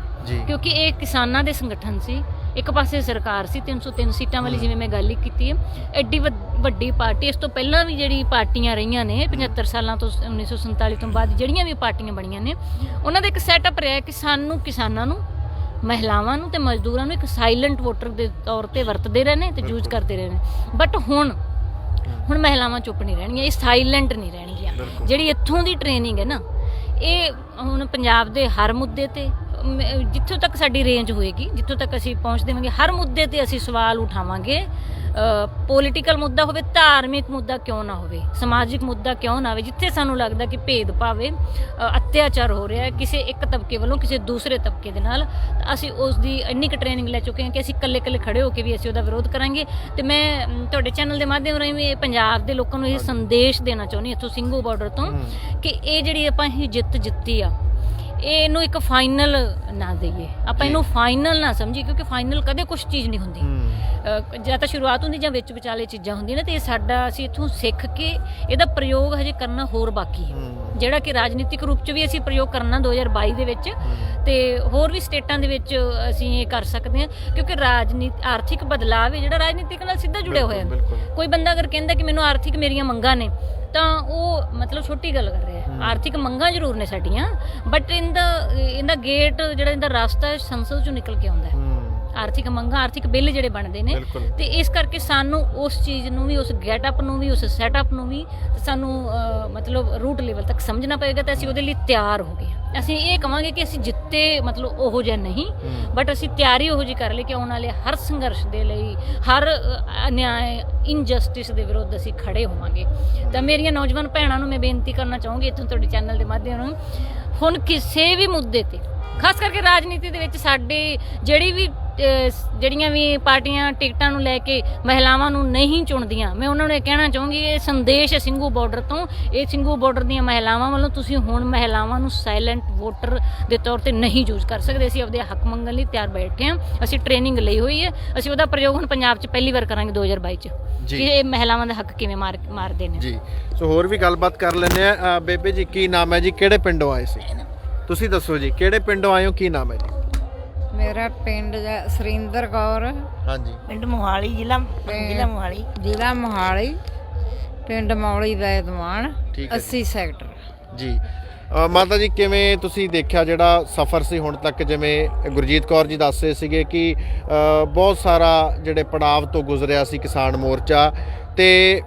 ਕਿਉਂਕਿ ਇਹ ਕਿਸਾਨਾਂ ਦੇ ਸੰਗਠਨ ਸੀ, ਇੱਕ ਪਾਸੇ ਸਰਕਾਰ ਸੀ 303 ਸੀਟਾਂ ਵਾਲੀ, ਜਿਵੇਂ ਮੈਂ ਗੱਲ ਹੀ ਕੀਤੀ ਹੈ, ਐਡੀ ਵੱਡੀ ਪਾਰਟੀ। ਇਸ ਤੋਂ ਪਹਿਲਾਂ ਵੀ ਜਿਹੜੀ ਪਾਰਟੀਆਂ ਰਹੀਆਂ ਨੇ 75 ਸਾਲਾਂ ਤੋਂ, 1947 ਤੋਂ ਬਾਅਦ ਜਿਹੜੀਆਂ ਵੀ ਪਾਰਟੀਆਂ ਬਣੀਆਂ ਨੇ, ਉਹਨਾਂ ਦਾ ਇੱਕ ਸੈਟਅਪ ਰਿਹਾ ਕਿ ਸਾਨੂੰ ਕਿਸਾਨਾਂ ਨੂੰ, ਮਹਿਲਾਵਾਂ ਨੂੰ ਤੇ ਮਜ਼ਦੂਰਾਂ ਨੂੰ ਇੱਕ ਸਾਇਲੈਂਟ ਵੋਟਰ ਦੇ ਤੌਰ ਤੇ ਵਰਤਦੇ ਰਹੇ ਨੇ ਤੇ ਯੂਜ਼ ਕਰਦੇ ਰਹੇ ਨੇ। ਬਟ ਹੁਣ ਮਹਿਲਾਵਾਂ ਚੁੱਪ ਨਹੀਂ ਰਹਿਣਗੀਆਂ, ਇਹ ਸਾਇਲੈਂਟ ਨਹੀਂ ਰਹਿਣਗੀਆਂ। ਜਿਹੜੀ ਇੱਥੋਂ ਦੀ ਟ੍ਰੇਨਿੰਗ ਹੈ ਨਾ, ਇਹ ਹੁਣ ਪੰਜਾਬ ਦੇ ਹਰ ਮੁੱਦੇ ਤੇ, ਜਿੱਥੋਂ ਤੱਕ ਸਾਡੀ ਰੇਂਜ ਹੋਏਗੀ, ਜਿੱਥੋਂ ਤੱਕ ਅਸੀਂ ਪਹੁੰਚ ਦੇਵਾਂਗੇ, ਹਰ ਮੁੱਦੇ ਤੇ ਅਸੀਂ ਸਵਾਲ ਉਠਾਵਾਂਗੇ। ਪੋਲੀਟੀਕਲ ਮੁੱਦਾ ਹੋਵੇ, ਧਾਰਮਿਕ ਮੁੱਦਾ ਕਿਉਂ ਨਾ ਹੋਵੇ, ਸਮਾਜਿਕ ਮੁੱਦਾ ਕਿਉਂ ਨਾ ਹੋਵੇ, ਜਿੱਥੇ ਸਾਨੂੰ ਲੱਗਦਾ ਕਿ ਭੇਦਭਾਵ ਹੈ, ਅਤਿਆਚਾਰ ਹੋ ਰਿਹਾ ਹੈ ਕਿਸੇ ਇੱਕ ਤਬਕੇ ਵੱਲੋਂ ਕਿਸੇ ਦੂਸਰੇ ਤਬਕੇ ਦੇ ਨਾਲ, ਅਸੀਂ ਉਸ ਦੀ ਇੰਨੀ ਕੁ ਟ੍ਰੇਨਿੰਗ ਲੈ ਚੁੱਕੇ ਹਾਂ ਕਿ ਅਸੀਂ ਇਕੱਲੇ ਖੜੇ ਹੋ ਕੇ ਵੀ ਅਸੀਂ ਉਹਦਾ ਵਿਰੋਧ ਕਰਾਂਗੇ। ਤੇ ਮੈਂ ਤੁਹਾਡੇ ਚੈਨਲ ਦੇ ਮਾਧਿਅਮ ਰਾਹੀਂ ਵੀ ਪੰਜਾਬ ਦੇ ਲੋਕਾਂ ਨੂੰ ਇਹ ਸੰਦੇਸ਼ ਦੇਣਾ ਚਾਹੁੰਦੀ ਇੱਥੋਂ ਸਿੰਘੂ ਬਾਰਡਰ ਤੋਂ, ਕਿ ਇਹ ਜਿਹੜੀ ਆਪਾਂ ਇਹ ਜਿੱਤੀ ਆ, ਇਹਨੂੰ ਇੱਕ ਫਾਈਨਲ ਨਾ ਦਈਏ ਆਪਾਂ, ਇਹਨੂੰ ਫਾਈਨਲ ਨਾ ਸਮਝੀਏ, ਕਿਉਂਕਿ ਫਾਈਨਲ ਕਦੇ ਕੁਝ ਚੀਜ਼ ਨਹੀਂ ਹੁੰਦੀ। ਜਾਂ ਤਾਂ ਸ਼ੁਰੂਆਤ ਹੁੰਦੀ ਜਾਂ ਵਿੱਚ ਵਿਚਾਲੇ ਚੀਜ਼ਾਂ ਹੁੰਦੀਆਂ ਨੇ, ਤੇ ਇਹ ਸਾਡਾ ਅਸੀਂ ਇੱਥੋਂ ਸਿੱਖ ਕੇ ਇਹਦਾ ਪ੍ਰਯੋਗ ਹਜੇ ਕਰਨਾ ਹੋਰ ਬਾਕੀ ਹੈ, ਜਿਹੜਾ ਕਿ ਰਾਜਨੀਤਿਕ ਰੂਪ 'ਚ ਵੀ ਅਸੀਂ ਪ੍ਰਯੋਗ ਕਰਨਾ 2022 ਦੇ ਵਿੱਚ, ਤੇ ਹੋਰ ਵੀ ਸਟੇਟਾਂ ਦੇ ਵਿੱਚ ਅਸੀਂ ਇਹ ਕਰ ਸਕਦੇ ਹਾਂ, ਕਿਉਂਕਿ ਆਰਥਿਕ ਬਦਲਾਵ ਹੈ ਜਿਹੜਾ ਰਾਜਨੀਤਿਕ ਨਾਲ ਸਿੱਧਾ ਜੁੜਿਆ ਹੋਇਆ ਹੈ। ਕੋਈ ਬੰਦਾ ਅਗਰ ਕਹਿੰਦਾ ਕਿ ਮੈਨੂੰ ਆਰਥਿਕ ਮੇਰੀਆਂ ਮੰਗਾਂ ਨੇ, ਤਾਂ ਉਹ ਮਤਲਬ ਛੋਟੀ ਗੱਲ ਕਰ ਰਿਹਾ ਹੈ। ਆਰਥਿਕ ਮੰਗਾਂ ਜ਼ਰੂਰ ਨੇ ਸਾਡੀਆਂ, ਬਟ ਇਹਦਾ ਗੇਟ ਜਿਹੜਾ ਇਹਦਾ ਰਸਤਾ ਸੰਸਦ 'ਚੋਂ ਨਿਕਲ ਕੇ ਆਉਂਦਾ ਹੈ। ਆਰਥਿਕ ਮੰਗਾਂ, ਆਰਥਿਕ ਬਿੱਲ ਜਿਹੜੇ ਬਣਦੇ ਨੇ, ਤੇ ਇਸ ਕਰਕੇ ਸਾਨੂੰ ਉਸ ਚੀਜ਼ ਨੂੰ ਵੀ, ਉਸ ਗੈਟਅਪ ਨੂੰ ਵੀ, ਉਸ ਸੈਟਅਪ ਨੂੰ ਵੀ ਸਾਨੂੰ ਮਤਲਬ ਰੂਟ ਲੈਵਲ ਤੱਕ ਸਮਝਣਾ ਪਏਗਾ, ਤੇ ਅਸੀਂ ਉਹਦੇ ਲਈ ਤਿਆਰ ਹੋ ਗਏ। ਅਸੀਂ ਇਹ ਕਹਾਂਗੇ ਕਿ ਅਸੀਂ ਜਿੱਤੇ ਮਤਲਬ ਉਹੋ ਜਿਹਾ ਨਹੀਂ, ਬਟ ਅਸੀਂ ਤਿਆਰੀ ਉਹੋ ਜਿਹੀ ਕਰ ਲਈ ਕਿ ਆਉਣ ਵਾਲੇ ਹਰ ਸੰਘਰਸ਼ ਦੇ ਲਈ, ਹਰ ਅਨਿਆਏ, ਇਨਜਸਟਿਸ ਦੇ ਵਿਰੁੱਧ ਅਸੀਂ ਖੜੇ ਹੋਵਾਂਗੇ। ਤਾਂ ਮੇਰੀਆਂ ਨੌਜਵਾਨ ਭੈਣਾਂ ਨੂੰ ਮੈਂ ਬੇਨਤੀ ਕਰਨਾ ਚਾਹੂੰਗੀ ਇੱਥੋਂ ਤੁਹਾਡੇ ਚੈਨਲ ਦੇ ਮਾਧਿਅਮ ਨਾਲ, ਹੁਣ ਕਿਸੇ ਵੀ ਮੁੱਦੇ ਤੇ, ਖਾਸ ਕਰਕੇ ਰਾਜਨੀਤੀ ਦੇ ਵਿੱਚ ਸਾਡੇ ਜਿਹੜੀਆਂ ਵੀ ਪਾਰਟੀਆਂ ਟਿਕਟਾਂ ਨੂੰ ਲੈ ਕੇ ਮਹਿਲਾਵਾਂ ਨੂੰ ਨਹੀਂ ਚੁਣਦੀਆਂ, ਮੈਂ ਉਹਨਾਂ ਨੂੰ ਇਹ ਕਹਿਣਾ ਚਾਹੂੰਗੀ, ਇਹ ਸੰਦੇਸ਼ ਸਿੰਘੂ ਬਾਰਡਰ ਤੋਂ, ਇਹ ਸਿੰਘੂ ਬਾਰਡਰ ਦੀਆਂ ਮਹਿਲਾਵਾਂ ਵੱਲੋਂ, ਤੁਸੀਂ ਹੁਣ ਮਹਿਲਾਵਾਂ ਨੂੰ ਸਾਇਲੈਂਟ ਵੋਟਰ ਦੇ ਤੌਰ ਤੇ ਨਹੀਂ ਯੂਜ਼ ਕਰ ਸਕਦੇ। ਅਸੀਂ ਆਪਦੇ ਹੱਕ ਮੰਗਣ ਲਈ ਤਿਆਰ ਬੈਠੇ ਹਾਂ, ਅਸੀਂ ਟ੍ਰੇਨਿੰਗ ਲਈ ਹੋਈ ਹੈ, ਅਸੀਂ ਉਹਦਾ ਪ੍ਰਯੋਗ ਹੁਣ ਪੰਜਾਬ 'ਚ ਪਹਿਲੀ ਵਾਰ ਕਰਾਂਗੇ 2022 'ਚ, ਕਿ ਇਹ ਮਹਿਲਾਵਾਂ ਦਾ ਹੱਕ ਕਿਵੇਂ ਮਾਰਦੇ ਨੇ ਜੀ। ਸੋ ਹੋਰ ਵੀ ਗੱਲਬਾਤ ਕਰ ਲੈਂਦੇ ਆ। ਬੇਬੇ ਜੀ, ਕੀ ਨਾਮ ਹੈ ਜੀ, ਕਿਹੜੇ ਪਿੰਡੋਂ ਆਏ ਸੀ? ਤੁਸੀਂ ਦੱਸੋ ਜੀ, ਕਿਹੜੇ ਪਿੰਡੋਂ ਆਏ ਹੋ, ਕੀ ਨਾਮ ਹੈ ਜੀ? ਮੇਰਾ ਪਿੰਡ ਸੁਰਿੰਦਰ ਕੌਰ। ਹਾਂਜੀ। ਪਿੰਡ ਮੋਹਾਲੀ, ਜ਼ਿਲ੍ਹਾ ਮੋਹਾਲੀ। ਜ਼ਿਲ੍ਹਾ ਮੋਹਾਲੀ, ਪਿੰਡ ਮੌਲੀ ਵੈਦਵਾਨ, 80 ਸੈਕਟਰ ਜੀ। ਮਾਤਾ ਜੀ, ਕਿਵੇਂ ਤੁਸੀਂ ਦੇਖਿਆ ਜਿਹੜਾ ਸਫ਼ਰ ਸੀ ਹੁਣ ਤੱਕ? ਜਿਵੇਂ ਗੁਰਜੀਤ ਕੌਰ ਜੀ ਦੱਸ ਰਹੇ ਸੀਗੇ ਕਿ ਬਹੁਤ ਸਾਰਾ ਜਿਹੜੇ ਪੜਾਵ ਤੋਂ ਗੁਜ਼ਰਿਆ ਸੀ ਕਿਸਾਨ ਮੋਰਚਾ, ਤੇ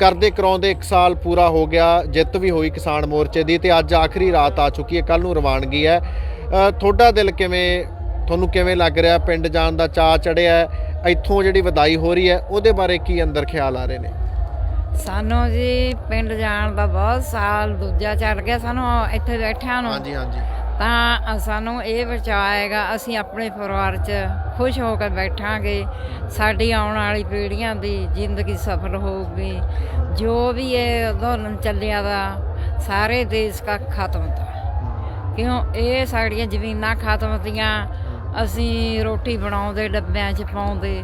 ਕਰਦੇ ਕਰਾਉਂਦੇ 1 ਸਾਲ ਪੂਰਾ ਹੋ ਗਿਆ, ਜਿੱਤ ਵੀ ਹੋਈ ਕਿਸਾਨ ਮੋਰਚੇ ਦੀ, ਤੇ ਅੱਜ ਆਖਰੀ ਰਾਤ ਆ ਚੁੱਕੀ ਹੈ, ਕੱਲ੍ਹ ਨੂੰ ਰਵਾਨਗੀ ਹੈ। ਤੁਹਾਡਾ ਦਿਲ ਤੁਹਾਨੂੰ ਕਿਵੇਂ ਲੱਗ ਰਿਹਾ? ਪਿੰਡ ਜਾਣ ਦਾ ਚਾਅ ਚੜਿਆ, ਇੱਥੋਂ ਜਿਹੜੀ ਵਧਾਈ ਹੋ ਰਹੀ ਹੈ ਉਹਦੇ ਬਾਰੇ ਕੀ ਅੰਦਰ ਖਿਆਲ ਆ ਰਹੇ ਨੇ? ਸਾਨੂੰ ਜੀ ਪਿੰਡ ਜਾਣ ਦਾ ਬਹੁਤ ਸਾਲ ਦੂਜਾ ਚੜ ਗਿਆ ਸਾਨੂੰ ਇੱਥੇ ਬੈਠਿਆਂ ਨੂੰ। ਹਾਂਜੀ ਹਾਂਜੀ। ਤਾਂ ਸਾਨੂੰ ਇਹ ਬਚਾਏਗਾ, ਅਸੀਂ ਆਪਣੇ ਪਰਿਵਾਰ 'ਚ ਖੁਸ਼ ਹੋ ਕੇ ਬੈਠਾਂਗੇ, ਸਾਡੀ ਆਉਣ ਵਾਲੀ ਪੀੜ੍ਹੀਆਂ ਦੀ ਜ਼ਿੰਦਗੀ ਸਫਲ ਹੋਊਗੀ। ਜੋ ਵੀ ਇਹ ਅੰਦੋਲਨ ਚੱਲਿਆ ਦਾ ਸਾਰੇ ਦੇਸ਼ ਦਾ ਖਤਮ ਤਾ, ਕਿਉਂ ਇਹ ਸਾਡੀਆਂ ਜ਼ਮੀਨਾਂ ਖਤਮ ਤੀਆਂ, ਅਸੀਂ ਰੋਟੀ ਬਣਾਉਂਦੇ ਡੱਬਿਆਂ 'ਚ ਪਾਉਂਦੇ,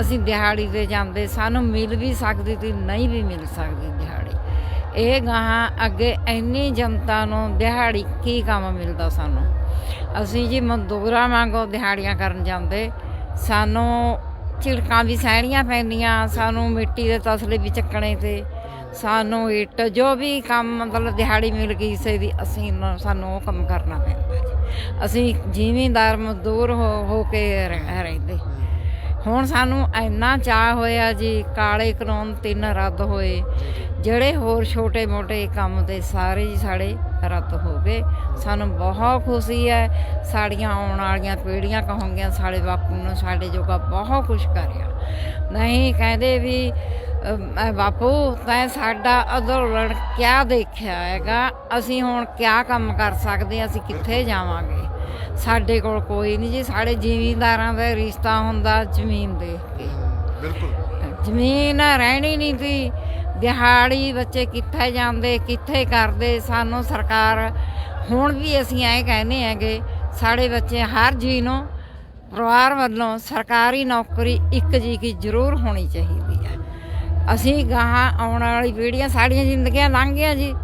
ਅਸੀਂ ਦਿਹਾੜੀ 'ਤੇ ਜਾਂਦੇ, ਸਾਨੂੰ ਮਿਲ ਵੀ ਸਕਦੀ ਤੀ, ਨਹੀਂ ਵੀ ਮਿਲ ਸਕਦੀ ਦਿਹਾੜੀ। ਇਹ ਗਾਹਾਂ ਅੱਗੇ ਇੰਨੀ ਜਨਤਾ ਨੂੰ ਦਿਹਾੜੀ ਕੀ ਕੰਮ ਮਿਲਦਾ ਸਾਨੂੰ? ਅਸੀਂ ਜੀ ਮਜ਼ਦੂਰਾਂ ਵਾਂਗੂ ਦਿਹਾੜੀਆਂ ਕਰਨ ਜਾਂਦੇ, ਸਾਨੂੰ ਝਿੜਕਾਂ ਵੀ ਸਹਿਣੀਆਂ ਪੈਂਦੀਆਂ, ਸਾਨੂੰ ਮਿੱਟੀ ਦੇ ਤਸਲੇ ਵੀ ਚੱਕਣੇ, ਤੇ ਸਾਨੂੰ ਇੱਟ ਜੋ ਵੀ ਕੰਮ ਮਤਲਬ ਦਿਹਾੜੀ ਮਿਲ ਗਈ ਕਿਸੇ ਦੀ, ਸਾਨੂੰ ਉਹ ਕੰਮ ਕਰਨਾ ਪੈਂਦਾ ਜੀ। ਅਸੀਂ ਜ਼ਿਮੀਂਦਾਰ ਮਜ਼ਦੂਰ ਹੋ ਕੇ ਰਹਿੰਦੇ। ਹੁਣ ਸਾਨੂੰ ਇੰਨਾ ਚਾਅ ਹੋਇਆ ਜੀ, ਕਾਲੇ ਕਾਨੂੰਨ 3 ਰੱਦ ਹੋਏ, ਜਿਹੜੇ ਹੋਰ ਛੋਟੇ ਮੋਟੇ ਕੰਮ ਤੇ ਸਾਰੇ ਜੀ ਸਾਡੇ ਰੱਦ ਹੋ ਗਏ। ਸਾਨੂੰ ਬਹੁਤ ਖੁਸ਼ੀ ਹੈ। ਸਾਡੀਆਂ ਆਉਣ ਵਾਲੀਆਂ ਪੀੜ੍ਹੀਆਂ ਕਹਾਂਗੀਆਂ ਸਾਡੇ ਬਾਪੂ ਨੂੰ ਸਾਡੇ ਜੋਗਾ ਬਹੁਤ ਕੁਛ ਕਰਿਆ। ਨਹੀਂ ਕਹਿੰਦੇ ਵੀ ਬਾਪੂ ਤੈਂ ਸਾਡਾ ਅੰਦੋਲਨ ਕਿਆ ਦੇਖਿਆ ਹੈਗਾ, ਅਸੀਂ ਹੁਣ ਕਿਆ ਕੰਮ ਕਰ ਸਕਦੇ, ਅਸੀਂ ਕਿੱਥੇ ਜਾਵਾਂਗੇ? ਸਾਡੇ ਕੋਲ ਕੋਈ ਨਹੀਂ ਜੀ। ਸਾਡੇ ਜ਼ਿਮੀਂਦਾਰਾਂ ਦਾ ਰਿਸ਼ਤਾ ਹੁੰਦਾ ਜ਼ਮੀਨ ਦੇਖ ਕੇ। ਬਿਲਕੁਲ। ਜ਼ਮੀਨ ਰਹਿਣੀ ਨਹੀਂ ਤੀ, ਦਿਹਾੜੀ ਬੱਚੇ ਕਿੱਥੇ ਜਾਂਦੇ, ਕਿੱਥੇ ਕਰਦੇ? ਸਾਨੂੰ ਸਰਕਾਰ ਹੁਣ ਵੀ ਅਸੀਂ ਐਂ ਕਹਿੰਦੇ ਹੈਗੇ, ਸਾਡੇ ਬੱਚੇ ਹਰ ਜੀ ਨੂੰ ਪਰਿਵਾਰ ਵੱਲੋਂ ਸਰਕਾਰੀ ਨੌਕਰੀ ਇੱਕ ਜੀ ਕੀ ਜ਼ਰੂਰ ਹੋਣੀ ਚਾਹੀਦੀ ਹੈ। ਅਸੀਂ ਗਾਹਾਂ ਆਉਣ ਵਾਲੀ ਪੀੜ੍ਹੀਆਂ, ਸਾਡੀਆਂ ਜ਼ਿੰਦਗੀਆਂ ਲੰਘ ਗਈਆਂ ਜੀ।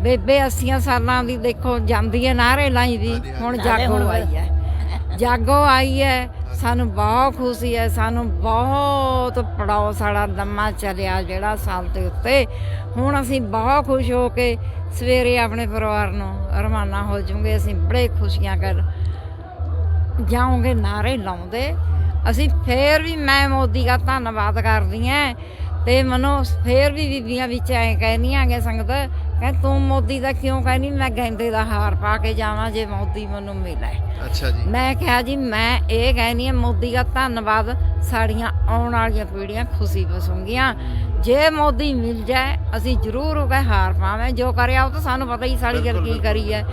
ਬੇਬੇ 80 ਸਾਲਾਂ ਦੀ ਦੇਖੋ ਜਾਂਦੀ ਹੈ ਨਾਅਰੇ ਲਾਈ ਦੀ, ਹੁਣ ਜਾਗੋ ਆਈ ਹੈ, ਜਾਗੋ ਆਈ ਹੈ। ਸਾਨੂੰ ਬਹੁਤ ਖੁਸ਼ੀ ਹੈ, ਸਾਨੂੰ ਬਹੁਤ ਪੜਾਓ ਸਾਡਾ ਲੰਮਾ ਚੱਲਿਆ ਜਿਹੜਾ ਸਾਲ ਦੇ ਉੱਤੇ। ਹੁਣ ਅਸੀਂ ਬਹੁਤ ਖੁਸ਼ ਹੋ ਕੇ ਸਵੇਰੇ ਆਪਣੇ ਪਰਿਵਾਰ ਨੂੰ ਰਵਾਨਾ ਹੋ ਜਾਵਾਂਗੇ। ਅਸੀਂ ਬੜੇ ਖੁਸ਼ੀਆਂ ਕਰ ਜਾਵਾਂਗੇ ਨਾਅਰੇ ਲਾਉਂਦੇ। ਅਸੀਂ ਫੇਰ ਵੀ ਮੈਂ ਮੋਦੀ ਦਾ ਧੰਨਵਾਦ ਕਰਦੀ ਹਾਂ, ਤੇ ਮੈਨੂੰ ਫੇਰ ਵੀ ਬੀਬੀਆਂ ਵਿੱਚ ਐਂ ਕਹਿੰਦੀਆਂ ਕਿ ਸੰਗਤ ਕਹਿੰਦੇ ਤੂੰ ਮੋਦੀ ਦਾ ਕਿਉਂ ਕਹਿੰਦੀ? ਮੈਂ ਗੈਂਦੇ ਦਾ ਹਾਰ ਪਾ ਕੇ ਜਾਵਾਂ ਜੇ ਮੋਦੀ ਮੈਨੂੰ ਮਿਲੇ। ਅੱਛਾ ਜੀ। ਮੈਂ ਕਿਹਾ ਜੀ ਮੈਂ ਇਹ ਕਹਿੰਦੀ ਹਾਂ ਮੋਦੀ ਦਾ ਧੰਨਵਾਦ, ਸਾਡੀਆਂ ਆਉਣ ਵਾਲੀਆਂ ਪੀੜ੍ਹੀਆਂ ਖੁਸ਼ੀ ਵਸੂੰਗੀਆਂ। ਜੇ ਮੋਦੀ ਮਿਲ ਜਾਏ ਅਸੀਂ ਜ਼ਰੂਰ ਉਹ ਕਹੇ ਹਾਰ ਪਾਵੇਂ, ਜੋ ਕਰਿਆ ਉਹ ਤਾਂ ਸਾਨੂੰ ਪਤਾ ਹੀ ਸਾਡੀ ਗੱਲ ਕੀ ਕਰੀ ਹੈ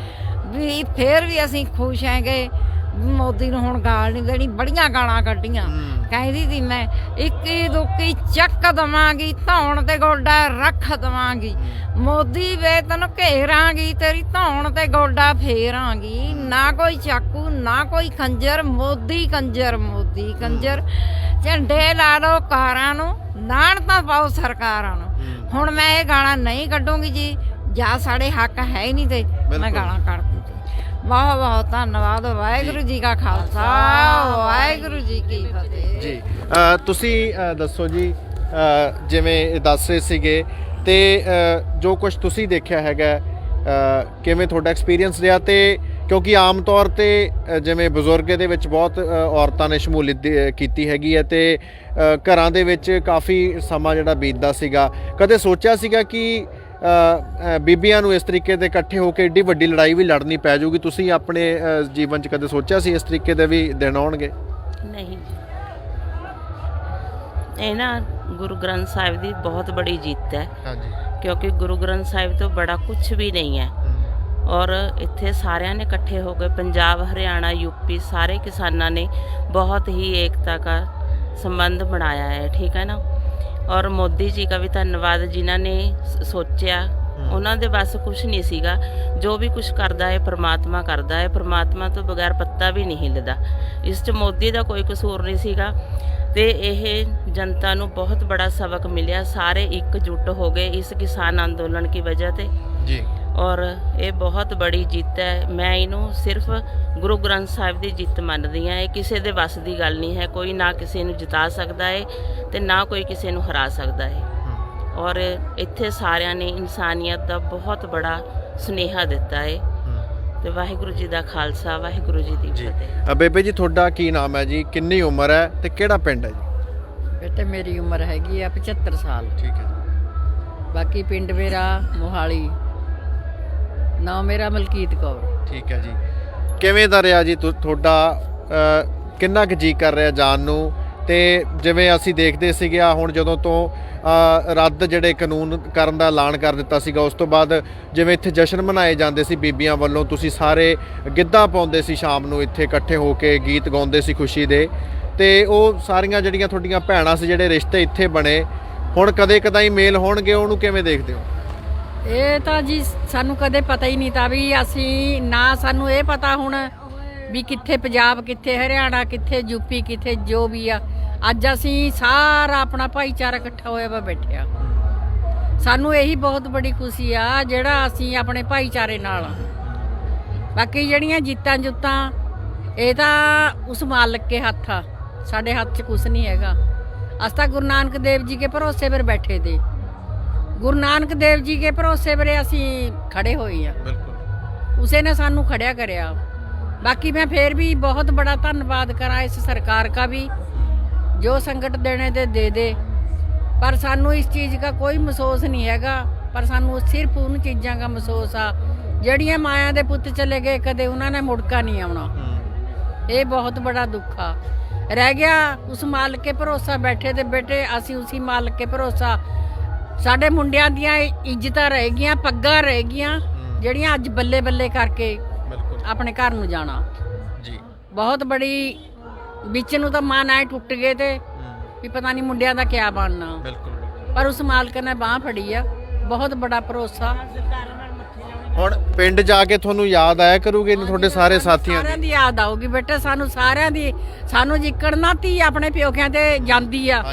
ਵੀ। ਫੇਰ ਵੀ ਅਸੀਂ ਖੁਸ਼ ਹੈਗੇ। ਮੋਦੀ ਨੂੰ ਹੁਣ ਗਾਲ ਨਹੀਂ ਦੇਣੀ, ਬੜੀਆਂ ਗਾਲਾਂ ਕੱਢੀਆਂ, ਕਹਿੰਦੀ ਸੀ ਮੈਂ ਇੱਕੀ ਦੁੱਕੀ ਚੱਕ ਦਵਾਂਗੀ, ਧੌਣ ਤੇ ਗੋਡਾ ਰੱਖ ਦਵਾਂਗੀ, ਮੋਦੀ ਵੇ ਤੈਨੂੰ ਘੇਰਾਂਗੀ, ਤੇਰੀ ਧੌਣ ਤੇ ਗੋਡਾ ਫੇਰਾਂਗੀ। ਨਾ ਕੋਈ ਚਾਕੂ ਨਾ ਕੋਈ ਖੰਜਰ, ਮੋਦੀ ਕੰਜਰ, ਮੋਦੀ ਕੰਜਰ। ਝੰਡੇ ਲਾ ਲਓ ਕਾਰਾਂ ਨੂੰ, ਨਾਣ ਤਾਂ ਪਾਓ ਸਰਕਾਰਾਂ ਨੂੰ। ਹੁਣ ਮੈਂ ਇਹ ਗਾਣਾ ਨਹੀਂ ਕੱਢੂੰਗੀ ਜੀ, ਜਾਂ ਸਾਡੇ ਹੱਕ ਹੈ ਹੀ ਨਹੀਂ ਤੇ ਮੈਂ ਗਾਣਾ ਕੱਢ ਦੂੰਗੀ। ਬਹੁਤ ਬਹੁਤ ਧੰਨਵਾਦ। ਵਾਹਿਗੁਰੂ ਜੀ ਕਾ ਖਾਲਸਾ, ਵਾਹਿਗੁਰੂ ਜੀ ਕੀ ਫਤਿਹ ਜੀ। ਤੁਸੀਂ ਦੱਸੋ ਜੀ, ਜਿਵੇਂ ਦੱਸ ਰਹੇ ਸੀਗੇ ਤੇ ਜੋ ਕੁਝ ਤੁਸੀਂ ਦੇਖਿਆ ਹੈਗਾ, ਕਿਵੇਂ ਤੁਹਾਡਾ ਐਕਸਪੀਰੀਅੰਸ ਰਿਹਾ? ਤੇ ਕਿਉਂਕਿ ਆਮ ਤੌਰ ਤੇ ਜਿਵੇਂ ਬਜ਼ੁਰਗ ਦੇ ਵਿੱਚ ਬਹੁਤ ਔਰਤਾਂ ਨੇ ਸ਼ਮੂਲੀਅਤ ਕੀਤੀ ਹੈਗੀ ਹੈ ਤੇ ਘਰਾਂ ਦੇ ਵਿੱਚ ਕਾਫੀ ਸਮਾਂ ਜਿਹੜਾ ਬੀਤਦਾ ਸੀਗਾ, ਕਦੇ ਸੋਚਿਆ ਸੀਗਾ ਕਿ ਬੀਬੀਆਂ ਨੂੰ ਇਸ ਤਰੀਕੇ ਦੇ ਇਕੱਠੇ ਹੋ ਕੇ ਏਡੀ ਵੱਡੀ ਲੜਾਈ ਵੀ ਲੜਨੀ ਪੈ ਜਾਊਗੀ? ਤੁਸੀਂ ਆਪਣੇ ਜੀਵਨ 'ਚ ਕਦੇ ਸੋਚਿਆ ਸੀ ਇਸ ਤਰੀਕੇ ਦੇ ਵੀ ਦਿਨ ਆਉਣਗੇ? ਨਹੀਂ, ਇਹ ਨਾ ਗੁਰੂ ਗ੍ਰੰਥ ਸਾਹਿਬ ਦੀ ਬਹੁਤ ਬੜੀ ਜਿੱਤ ਹੈ। ਹਾਂਜੀ। ਕਿਉਂਕਿ ਗੁਰੂ ਗ੍ਰੰਥ ਸਾਹਿਬ ਤੋਂ ਬੜਾ ਕੁਝ ਵੀ ਨਹੀਂ ਹੈ। ਔਰ ਇੱਥੇ ਸਾਰਿਆਂ ਨੇ ਇਕੱਠੇ ਹੋ ਕੇ, ਪੰਜਾਬ, ਹਰਿਆਣਾ, यूपी, सारे किसानों ने बहुत ही एकता का संबंध बनाया है। ठीक है ना। और मोदी जी का भी धन्यवाद, जिन्हों ने सोचा। उन्होंने बस कुछ नहीं सीगा, जो भी कुछ करता है परमात्मा करता है, परमात्मा तो बगैर पत्ता भी नहीं हिलदा। इस च मोदी का कोई कसूर नहीं सीगा ते यह जनता नूं बहुत बड़ा सबक मिलिया। सारे एकजुट हो गए इस किसान अंदोलन की वजह से जी। और ये बहुत बड़ी जिੱਤ है। मैं इनू सिर्फ गुरु ग्रंथ साहिब की जिੱਤ ਮੰਨਦੀ ਹਾਂ। ਇਹ ਕਿਸੇ ਦੇ ਵੱਸ ਦੀ ਗੱਲ ਨਹੀਂ ਹੈ। ਕੋਈ ਨਾ ਕਿਸੇ ਨੂੰ ਜਿਤਾ ਸਕਦਾ ਹੈ ਤੇ ਨਾ ਕੋਈ ਕਿਸੇ ਨੂੰ ਹਰਾ ਸਕਦਾ ਹੈ। ਔਰ ਇੱਥੇ ਸਾਰਿਆਂ ਨੇ ਇਨਸਾਨੀਅਤ ਦਾ ਬਹੁਤ ਬੜਾ ਸੁਨੇਹਾ ਦਿੱਤਾ ਹੈ। ਤੇ ਵਾਹਿਗੁਰੂ ਜੀ ਦਾ ਖਾਲਸਾ, ਵਾਹਿਗੁਰੂ ਜੀ ਦੀ ਫਤਿਹ। ਬੇਬੇ ਜੀ, ਤੁਹਾਡਾ ਕੀ ਨਾਮ ਹੈ ਜੀ? ਕਿੰਨੀ ਉਮਰ ਹੈ ਤੇ ਕਿਹੜਾ ਪਿੰਡ ਹੈ ਜੀ? ਬੇਟੇ ਮੇਰੀ ਉਮਰ ਹੈਗੀ ਆ 75 ਸਾਲ। ਠੀਕ ਹੈ। ਬਾਕੀ ਪਿੰਡ ਮੇਰਾ ਮੋਹਾਲੀ, ਨਾਮ ਮੇਰਾ ਮਲਕੀਤ ਕੌਰ। ਠੀਕ ਹੈ ਜੀ। ਕਿਵੇਂ ਦਾ ਰਿਹਾ ਜੀ ਤੁਹਾਡਾ? ਕਿੰਨਾ ਕੁ ਜੀ ਕਰ ਰਿਹਾ ਜਾਣ ਨੂੰ? ਤੇ ਜਿਵੇਂ ਅਸੀਂ ਦੇਖਦੇ ਸੀਗੇ ਹੁਣ ਜਦੋਂ ਤੋਂ ਰੱਦ ਜਿਹੜੇ ਕਾਨੂੰਨ ਕਰਨ ਦਾ ਐਲਾਨ ਕਰ ਦਿੱਤਾ ਸੀਗਾ, ਉਸ ਤੋਂ ਬਾਅਦ ਜਿਵੇਂ ਇੱਥੇ ਜਸ਼ਨ ਮਨਾਏ ਜਾਂਦੇ ਸੀ ਬੀਬੀਆਂ ਵੱਲੋਂ, ਤੁਸੀਂ ਸਾਰੇ ਗਿੱਧਾ ਪਾਉਂਦੇ ਸੀ ਸ਼ਾਮ ਨੂੰ ਇੱਥੇ ਇਕੱਠੇ ਹੋ ਕੇ, ਗੀਤ ਗਾਉਂਦੇ ਸੀ ਖੁਸ਼ੀ ਦੇ, ਤੇ ਉਹ ਸਾਰੀਆਂ ਜਿਹੜੀਆਂ ਤੁਹਾਡੀਆਂ ਭੈਣਾਂ ਸੀ, ਜਿਹੜੇ ਰਿਸ਼ਤੇ ਇੱਥੇ ਬਣੇ, ਹੁਣ ਕਦੇ ਕਦਾਈ ਮੇਲ ਹੋਣਗੇ, ਉਹਨੂੰ ਕਿਵੇਂ ਦੇਖਦੇ ਹੋ? ਇਹ ਤਾਂ ਜੀ ਸਾਨੂੰ ਕਦੇ ਪਤਾ ਹੀ ਨਹੀਂ ਤਾਂ ਵੀ ਅਸੀਂ ਨਾ, ਸਾਨੂੰ ਇਹ ਪਤਾ ਹੁਣ ਵੀ ਕਿੱਥੇ ਪੰਜਾਬ, ਕਿੱਥੇ ਹਰਿਆਣਾ, ਕਿੱਥੇ यूपी, ਕਿੱਥੇ ਜੋ ਵੀ ਆ। ਅੱਜ ਅਸੀਂ ਸਾਰਾ ਆਪਣਾ ਭਾਈਚਾਰਾ ਇਕੱਠਾ ਹੋਇਆ ਵਾ ਬੈਠਿਆ। ਸਾਨੂੰ ਇਹੀ ਬਹੁਤ ਬੜੀ ਖੁਸ਼ੀ ਆ ਜਿਹੜਾ ਅਸੀਂ ਆਪਣੇ ਭਾਈਚਾਰੇ ਨਾਲ। ਬਾਕੀ ਜਿਹੜੀਆਂ ਜਿੱਤਾਂ ਜੁੱਤਾਂ ਇਹ ਤਾਂ ਉਸ ਮਾਲਕ ਕੇ ਹੱਥ ਆ, ਸਾਡੇ ਹੱਥ 'ਚ ਕੁਛ ਨਹੀਂ ਹੈਗਾ। ਅਸੀਂ ਤਾਂ ਗੁਰੂ ਨਾਨਕ ਦੇਵ ਜੀ ਕੇ ਭਰੋਸੇ ਪਰ ਬੈਠੇ ਤੇ, ਗੁਰੂ ਨਾਨਕ ਦੇਵ ਜੀ ਕੇ ਭਰੋਸੇ ਪਰੇ ਅਸੀਂ ਖੜੇ ਹੋਏ ਆ। ਬਿਲਕੁਲ। ਉਸੇ ਨੇ ਸਾਨੂੰ ਖੜਿਆ ਕਰਿਆ। ਬਾਕੀ मैं फिर भी बहुत बड़ा धन्यवाद करा इस सरकार का भी, जो संकट देने दे पर सानू इस चीज़ का कोई महसूस नहीं हैगा। पर सानू सिर्फ उन चीज़ों का महसूस आ जड़ियाँ माया दे पुत चले गए, कदे उन्होंने मुड़का नहीं आना। ये बहुत बड़ा दुख आ रह गया। उस मालिक के भरोसा बैठे ते बेटे असी उसी मालिक के भरोसा। साडे मुंडियां दियां इज्जतां रह गईयां, पग्गां रह गईयां जड़ियां अज बल्ले बल्ले करके अपने घर नूं जाना जी। बहुत बड़ी बिच नूं तां मन आए टुट गए थे भी पता नहीं मुंडियां दा क्या बनना। पर उस मालिक ने बांह फड़ी आ, बहुत बड़ा भरोसा। ਹੁਣ ਪਿੰਡ ਜਾ ਕੇ ਤੁਹਾਨੂੰ ਯਾਦ ਆਇਆ ਕਰੂਗੀ ਤੁਹਾਡੇ ਸਾਰੇ ਸਾਥੀਆਂ ਸਾਰਿਆਂ ਦੀ ਯਾਦ ਆਊਗੀ ਬੇਟਾ, ਸਾਨੂੰ ਸਾਰਿਆਂ ਦੀ। ਸਾਨੂੰ ਜਿੱਕੜ ਨਾ ਧੀ ਆਪਣੇ ਪਿਓਕਿਆਂ ਤੇ ਜਾਂਦੀ ਆ,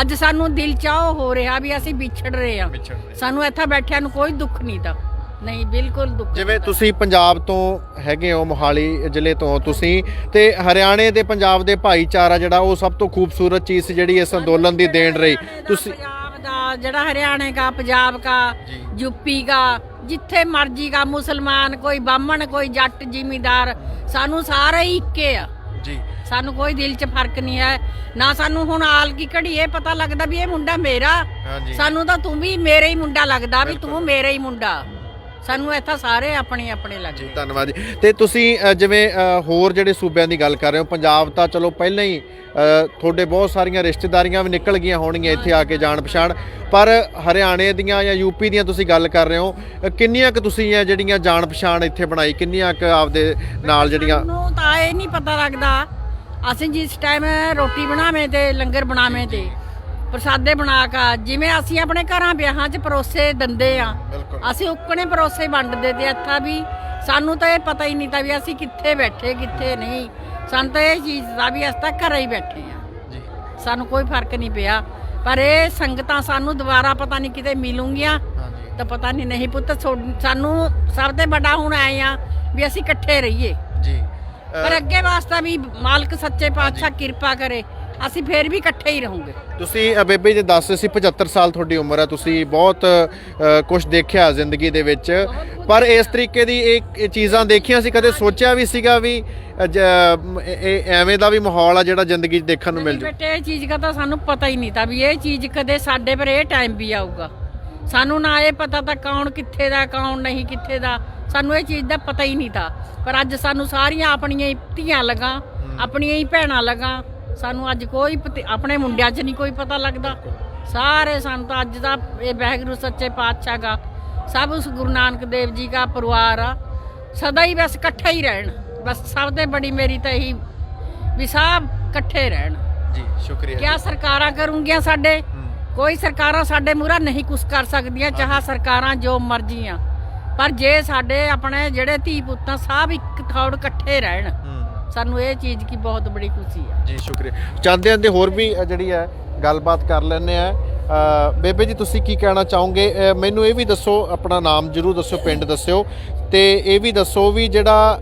ਅੱਜ ਸਾਨੂੰ ਦਿਲ ਚਾਹ ਹੋ ਰਿਹਾ ਵੀ ਅਸੀਂ ਵਿਛੜ ਰਹੇ ਆ। ਸਾਨੂੰ ਇੱਥੇ ਬੈਠਿਆਂ ਨੂੰ ਕੋਈ ਦੁੱਖ ਨਹੀਂ ਤਾਂ ਨਹੀਂ, ਬਿਲਕੁਲ ਦੁੱਖ। ਜਿਵੇਂ ਤੁਸੀਂ ਪੰਜਾਬ ਤੋਂ ਹੈਗੇ ਹੋ, ਮੋਹਾਲੀ ਜ਼ਿਲ੍ਹੇ ਤੋਂ ਤੁਸੀਂ, ਤੇ ਹਰਿਆਣੇ ਤੇ ਪੰਜਾਬ ਦੇ ਭਾਈਚਾਰਾ ਜਿਹੜਾ ਉਹ ਸਭ ਤੋਂ ਖੂਬਸੂਰਤ ਚੀਜ਼ ਜਿਹੜੀ ਇਸ ਅੰਦੋਲਨ ਦੀ ਦੇਣ ਰਹੀ। ਤੁਸੀਂ ਪੰਜਾਬ ਦਾ ਜਿਹੜਾ ਹਰਿਆਣੇ ਦਾ, ਪੰਜਾਬ ਦਾ, यूपी का, जिथे मर्जी का, मुसलमान, कोई बामण, कोई जट, जिमीदार, सानू सारे ही इक्के आ जी। सानू कोई दिल च फर्क नहीं है ना। सानू हुण आल की घड़ी ये पता लगदा भी ये मुंडा मेरा, सानू तां तू भी मेरे ही मुंडा लगदा भी तू मेरे ही मुंडा। ਸਾਨੂੰ ਇੱਥੇ ਸਾਰੇ ਆਪਣੇ ਆਪਣੇ ਲੱਗਦੇ। ਧੰਨਵਾਦ ਜੀ। ਤੇ ਤੁਸੀਂ ਜਿਵੇਂ ਹੋਰ ਜਿਹੜੇ ਸੂਬਿਆਂ ਦੀ ਗੱਲ ਕਰ ਰਹੇ ਹੋ, ਪੰਜਾਬ ਤਾਂ ਚਲੋ ਪਹਿਲਾਂ ਹੀ ਤੁਹਾਡੇ ਬਹੁਤ ਸਾਰੀਆਂ ਰਿਸ਼ਤੇਦਾਰੀਆਂ ਵੀ ਨਿਕਲ ਗਈਆਂ ਹੋਣਗੀਆਂ ਇੱਥੇ ਆ ਕੇ, ਜਾਣ ਪਛਾਣ, ਪਰ ਹਰਿਆਣੇ ਦੀਆਂ ਜਾਂ यूपी ਦੀਆਂ ਤੁਸੀਂ ਗੱਲ ਕਰ ਰਹੇ ਹੋ, ਕਿੰਨੀਆਂ ਕੁ ਤੁਸੀਂ ਜਿਹੜੀਆਂ ਜਾਣ ਪਛਾਣ ਇੱਥੇ ਬਣਾਈ, ਕਿੰਨੀਆਂ ਕੁ ਆਪਦੇ ਨਾਲ ਜਿਹੜੀਆਂ? ਮੈਨੂੰ ਤਾਂ ਇਹ ਨਹੀਂ ਪਤਾ ਲੱਗਦਾ। ਅਸੀਂ ਜਿਸ ਟਾਈਮ ਰੋਟੀ ਬਣਾਵੇਂ ਤੇ ਲੰਗਰ ਬਣਾਵੇਂ ਤੇ ਪ੍ਰਸਾਦੇ ਬਣਾ ਕੇ ਜਿਵੇਂ ਅਸੀਂ ਆਪਣੇ ਘਰਾਂ ਵਿਆਹਾਂ 'ਚ ਪਰੋਸੇ ਦਿੰਦੇ ਆ, ਅਸੀਂ ਉੱਕਣੇ ਪਰੋਸੇ ਵੰਡਦੇ ਤੇ ਇੱਥਾ ਵੀ ਸਾਨੂੰ ਤਾਂ ਇਹ ਪਤਾ ਹੀ ਨਹੀਂ ਤਾਂ ਵੀ ਅਸੀਂ ਕਿੱਥੇ ਬੈਠੇ ਕਿੱਥੇ ਨਹੀਂ। ਸਾਨੂੰ ਤਾਂ ਇਹ ਚੀਜ਼ ਦਾ ਵੀ ਅਸੀਂ ਤਾਂ ਘਰੇ ਹੀ ਬੈਠੇ ਆ, ਸਾਨੂੰ ਕੋਈ ਫਰਕ ਨਹੀਂ ਪਿਆ। ਪਰ ਇਹ ਸੰਗਤਾਂ ਸਾਨੂੰ ਦੁਬਾਰਾ ਪਤਾ ਨਹੀਂ ਕਿਤੇ ਮਿਲੂਗੀਆਂ ਤਾਂ ਪਤਾ ਨਹੀਂ ਪੁੱਤ ਸਾਨੂੰ ਸਭ ਤੋਂ ਵੱਡਾ ਹੁਣ ਆਏ ਆ ਵੀ ਅਸੀਂ ਇਕੱਠੇ ਰਹੀਏ ਜੀ। ਪਰ ਅੱਗੇ ਵਾਸਤਾ ਵੀ ਮਾਲਕ ਸੱਚੇ ਪਾਤਸ਼ਾਹ ਕਿਰਪਾ ਕਰੇ, ਅਸੀਂ ਫੇਰ ਵੀ ਇਕੱਠੇ ਹੀ ਰਹੋਗੇ। ਤੁਸੀਂ ਬੇਬੇ ਜੀ ਦੱਸਦੇ ਸੀ 75 ਸਾਲ ਤੁਹਾਡੀ ਉਮਰ ਹੈ, ਤੁਸੀਂ ਬਹੁਤ ਕੁਝ ਦੇਖਿਆ ਜ਼ਿੰਦਗੀ ਦੇ ਵਿੱਚ, ਪਰ ਇਸ ਤਰੀਕੇ ਦੀ ਇਹ ਚੀਜ਼ਾਂ ਦੇਖੀਆਂ ਸੀ, ਕਦੇ ਸੋਚਿਆ ਵੀ ਸੀਗਾ ਵੀ ਐਵੇਂ ਦਾ ਵੀ ਮਾਹੌਲ ਆ ਜਿਹੜਾ ਜ਼ਿੰਦਗੀ 'ਚ ਦੇਖਣ ਨੂੰ ਮਿਲ ਜੂ? ਬੇਟੇ ਇਹ ਚੀਜ਼ ਦਾ ਤਾਂ ਸਾਨੂੰ ਪਤਾ ਹੀ ਨਹੀਂ ਤਾਂ ਵੀ ਇਹ ਚੀਜ਼ ਕਦੇ ਸਾਡੇ ਪਰ ਇਹ ਟਾਈਮ ਵੀ ਆਊਗਾ। ਸਾਨੂੰ ਨਾ ਇਹ ਪਤਾ ਤਾਂ ਕੌਣ ਕਿੱਥੇ ਦਾ ਕੌਣ ਨਹੀਂ ਕਿੱਥੇ ਦਾ, ਸਾਨੂੰ ਇਹ ਚੀਜ਼ ਦਾ ਪਤਾ ਹੀ ਨਹੀਂ ਤਾਂ। ਪਰ ਅੱਜ ਸਾਨੂੰ ਸਾਰੀਆਂ ਆਪਣੀਆਂ ਹੀ ਧੀਆਂ ਲਗਾ, ਆਪਣੀਆਂ ਹੀ ਭੈਣਾਂ ਲਗਾ, ਸਾਨੂੰ ਅੱਜ ਕੋਈ ਆਪਣੇ ਮੁੰਡਿਆਂ 'ਚ ਨਹੀਂ ਕੋਈ ਪਤਾ ਲੱਗਦਾ। ਸਾਰੇ ਸਾਨੂੰ ਤਾਂ ਅੱਜ ਦਾ ਇਹ ਵਾਹਿਗੁਰੂ ਸੱਚੇ ਪਾਤਸ਼ਾਹ ਦਾ ਸਭ ਉਸ ਗੁਰੂ ਨਾਨਕ ਦੇਵ ਜੀ ਦਾ ਪਰਿਵਾਰ ਆ, ਸਦਾ ਹੀ ਬਸ ਇਕੱਠੇ ਹੀ ਰਹਿਣ। ਬਸ ਸਭ ਤੋਂ ਬੜੀ ਮੇਰੀ ਤਾਂ ਇਹੀ ਵੀ ਸਭ ਇਕੱਠੇ ਰਹਿਣ ਜੀ। ਸ਼ੁਕਰੀਆ। ਕਿਆ ਸਰਕਾਰਾਂ ਕਰੂੰਗੀਆਂ ਸਾਡੇ? ਕੋਈ ਸਰਕਾਰਾਂ ਸਾਡੇ ਮੂਹਰੇ ਨਹੀਂ ਕੁਛ ਕਰ ਸਕਦੀਆਂ, ਚਾਹੇ ਸਰਕਾਰਾਂ ਜੋ ਮਰਜ਼ੀ ਆ, ਪਰ ਜੇ ਸਾਡੇ ਆਪਣੇ ਜਿਹੜੇ ਧੀ ਪੁੱਤਾਂ ਸਭ ਇੱਕ ਥੋੜ ਇਕੱਠੇ ਰਹਿਣ, ਸਾਨੂੰ ਇਹ ਚੀਜ਼ ਕੀ ਬਹੁਤ ਬੜੀ ਖੁਸ਼ੀ ਆ ਜੀ। ਸ਼ੁਕਰੀਆ। ਚਾਹੁੰਦੇ ਹਾਂ ਤੇ ਹੋਰ ਵੀ ਜਿਹੜੀ ਹੈ ਗੱਲਬਾਤ ਕਰ ਲੈਂਦੇ ਆ। ਬੇਬੇ ਜੀ ਤੁਸੀਂ ਕੀ ਕਹਿਣਾ ਚਾਹੋਗੇ? ਮੈਨੂੰ ਇਹ ਵੀ ਦੱਸੋ, ਆਪਣਾ ਨਾਮ ਜ਼ਰੂਰ ਦੱਸਿਓ, ਪਿੰਡ ਦੱਸਿਓ, ਤੇ ਇਹ ਵੀ ਦੱਸੋ ਵੀ ਜਿਹੜਾ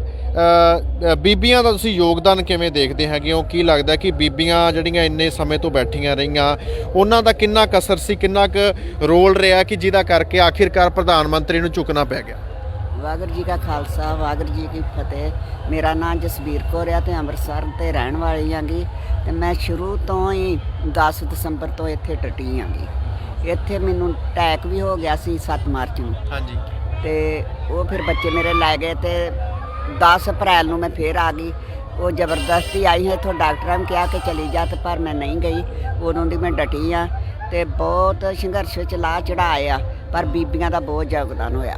ਬੀਬੀਆਂ ਦਾ ਤੁਸੀਂ ਯੋਗਦਾਨ ਕਿਵੇਂ ਦੇਖਦੇ ਹੈਗੇ ਹੋ? ਕੀ ਲੱਗਦਾ ਕਿ ਬੀਬੀਆਂ ਜਿਹੜੀਆਂ ਇੰਨੇ ਸਮੇਂ ਤੋਂ ਬੈਠੀਆਂ ਰਹੀਆਂ, ਉਹਨਾਂ ਦਾ ਕਿੰਨਾ ਕੁ ਅਸਰ ਸੀ, ਕਿੰਨਾ ਕੁ ਰੋਲ ਰਿਹਾ ਕਿ ਜਿਹਦਾ ਕਰਕੇ ਆਖਿਰਕਾਰ ਪ੍ਰਧਾਨ ਮੰਤਰੀ ਨੂੰ ਝੁਕਣਾ ਪੈ ਗਿਆ? ਵਾਹਿਗੁਰੂ ਜੀ ਕਾ ਖਾਲਸਾ, ਵਾਹਿਗੁਰੂ ਜੀ ਕੀ ਫਤਿਹ। ਮੇਰਾ ਨਾਮ ਜਸਬੀਰ ਕੌਰ ਆ ਤੇ ਅੰਮ੍ਰਿਤਸਰ ਤੇ ਰਹਿਣ ਵਾਲੀ ਆਂਗੀ, ਤੇ ਮੈਂ ਸ਼ੁਰੂ ਤੋਂ ਹੀ 10 ਦਸੰਬਰ ਤੋਂ ਇੱਥੇ ਟੱਟੀ ਆਂਗੀ। ਇੱਥੇ ਮੈਨੂੰ ਅਟੈਕ ਵੀ ਹੋ ਗਿਆ ਸੀ 7 ਮਾਰਚ ਨੂੰ। ਹਾਂਜੀ। ਤੇ ਉਹ ਫਿਰ ਬੱਚੇ ਮੇਰੇ ਲੈ ਗਏ ਤੇ 10 ਅਪ੍ਰੈਲ ਨੂੰ ਮੈਂ ਫੇਰ ਆ ਗਈ। ਉਹ ਜ਼ਬਰਦਸਤੀ ਆਈ ਹੈ, ਇੱਥੋਂ ਡਾਕਟਰਾਂ ਨੇ ਕਿਹਾ ਕਿ ਚਲੀ ਜਾ, ਤੇ ਪਰ ਮੈਂ ਨਹੀਂ ਗਈ। ਉਦੋਂ ਦੀ ਮੈਂ ਡਟੀ ਆ ਤੇ ਬਹੁਤ ਸੰਘਰਸ਼ ਵਿੱਚ ਲਾ ਚੜ੍ਹਾਏ ਆ, ਪਰ ਬੀਬੀਆਂ ਦਾ ਬਹੁਤ ਯੋਗਦਾਨ ਹੋਇਆ।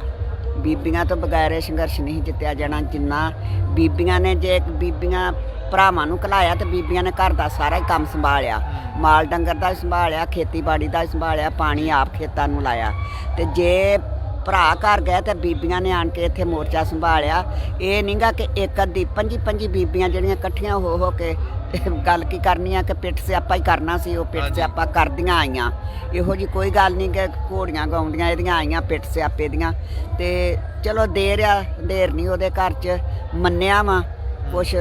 ਬੀਬੀਆਂ ਤੋਂ ਬਗੈਰ ਇਹ ਸੰਘਰਸ਼ ਨਹੀਂ ਜਿੱਤਿਆ ਜਾਣਾ। ਜਿੰਨਾ ਬੀਬੀਆਂ ਨੇ, ਜੇ ਬੀਬੀਆਂ ਭਰਾਵਾਂ ਨੂੰ ਘਲਾਇਆ ਤੇ ਬੀਬੀਆਂ ਨੇ ਘਰ ਦਾ ਸਾਰਾ ਹੀ ਕੰਮ ਸੰਭਾਲਿਆ, ਮਾਲ ਡੰਗਰ ਦਾ ਸੰਭਾਲਿਆ, ਖੇਤੀਬਾੜੀ ਦਾ ਸੰਭਾਲਿਆ, ਪਾਣੀ ਆਪ ਖੇਤਾਂ ਨੂੰ ਲਾਇਆ। ਤੇ ਜੇ ਭਰਾ ਘਰ ਗਏ ਤੇ ਬੀਬੀਆਂ ਨੇ ਆਣ ਕੇ ਇੱਥੇ ਮੋਰਚਾ ਸੰਭਾਲਿਆ। ਇਹ ਨਹੀਂਗਾ ਕਿ ਇੱਕ ਅੱਧੀ 25 ਬੀਬੀਆਂ ਜਿਹੜੀਆਂ ਇਕੱਠੀਆਂ ਹੋ ਕੇ ਗੱਲ ਕੀ ਕਰਨੀ ਆ ਕਿ ਪਿੱਠ ਸਿਆਪਾ ਹੀ ਕਰਨਾ ਸੀ, ਉਹ ਪਿੱਠ ਸਿਆਪਾ ਕਰਦੀਆਂ ਆਈਆਂ। ਇਹੋ ਜੀ ਕੋਈ ਗੱਲ ਨਹੀਂ ਕਿ ਘੋੜੀਆਂ ਗਾਉਂਦੀਆਂ ਇਹਦੀਆਂ ਆਈਆਂ ਪਿੱਠ ਸਿਆਪੇ ਦੀਆਂ। ਤੇ ਚਲੋ ਦੇਰ ਨਹੀਂ ਉਹਦੇ ਘਰ 'ਚ ਮੰਨਿਆ ਵਾ, ਕੁਛ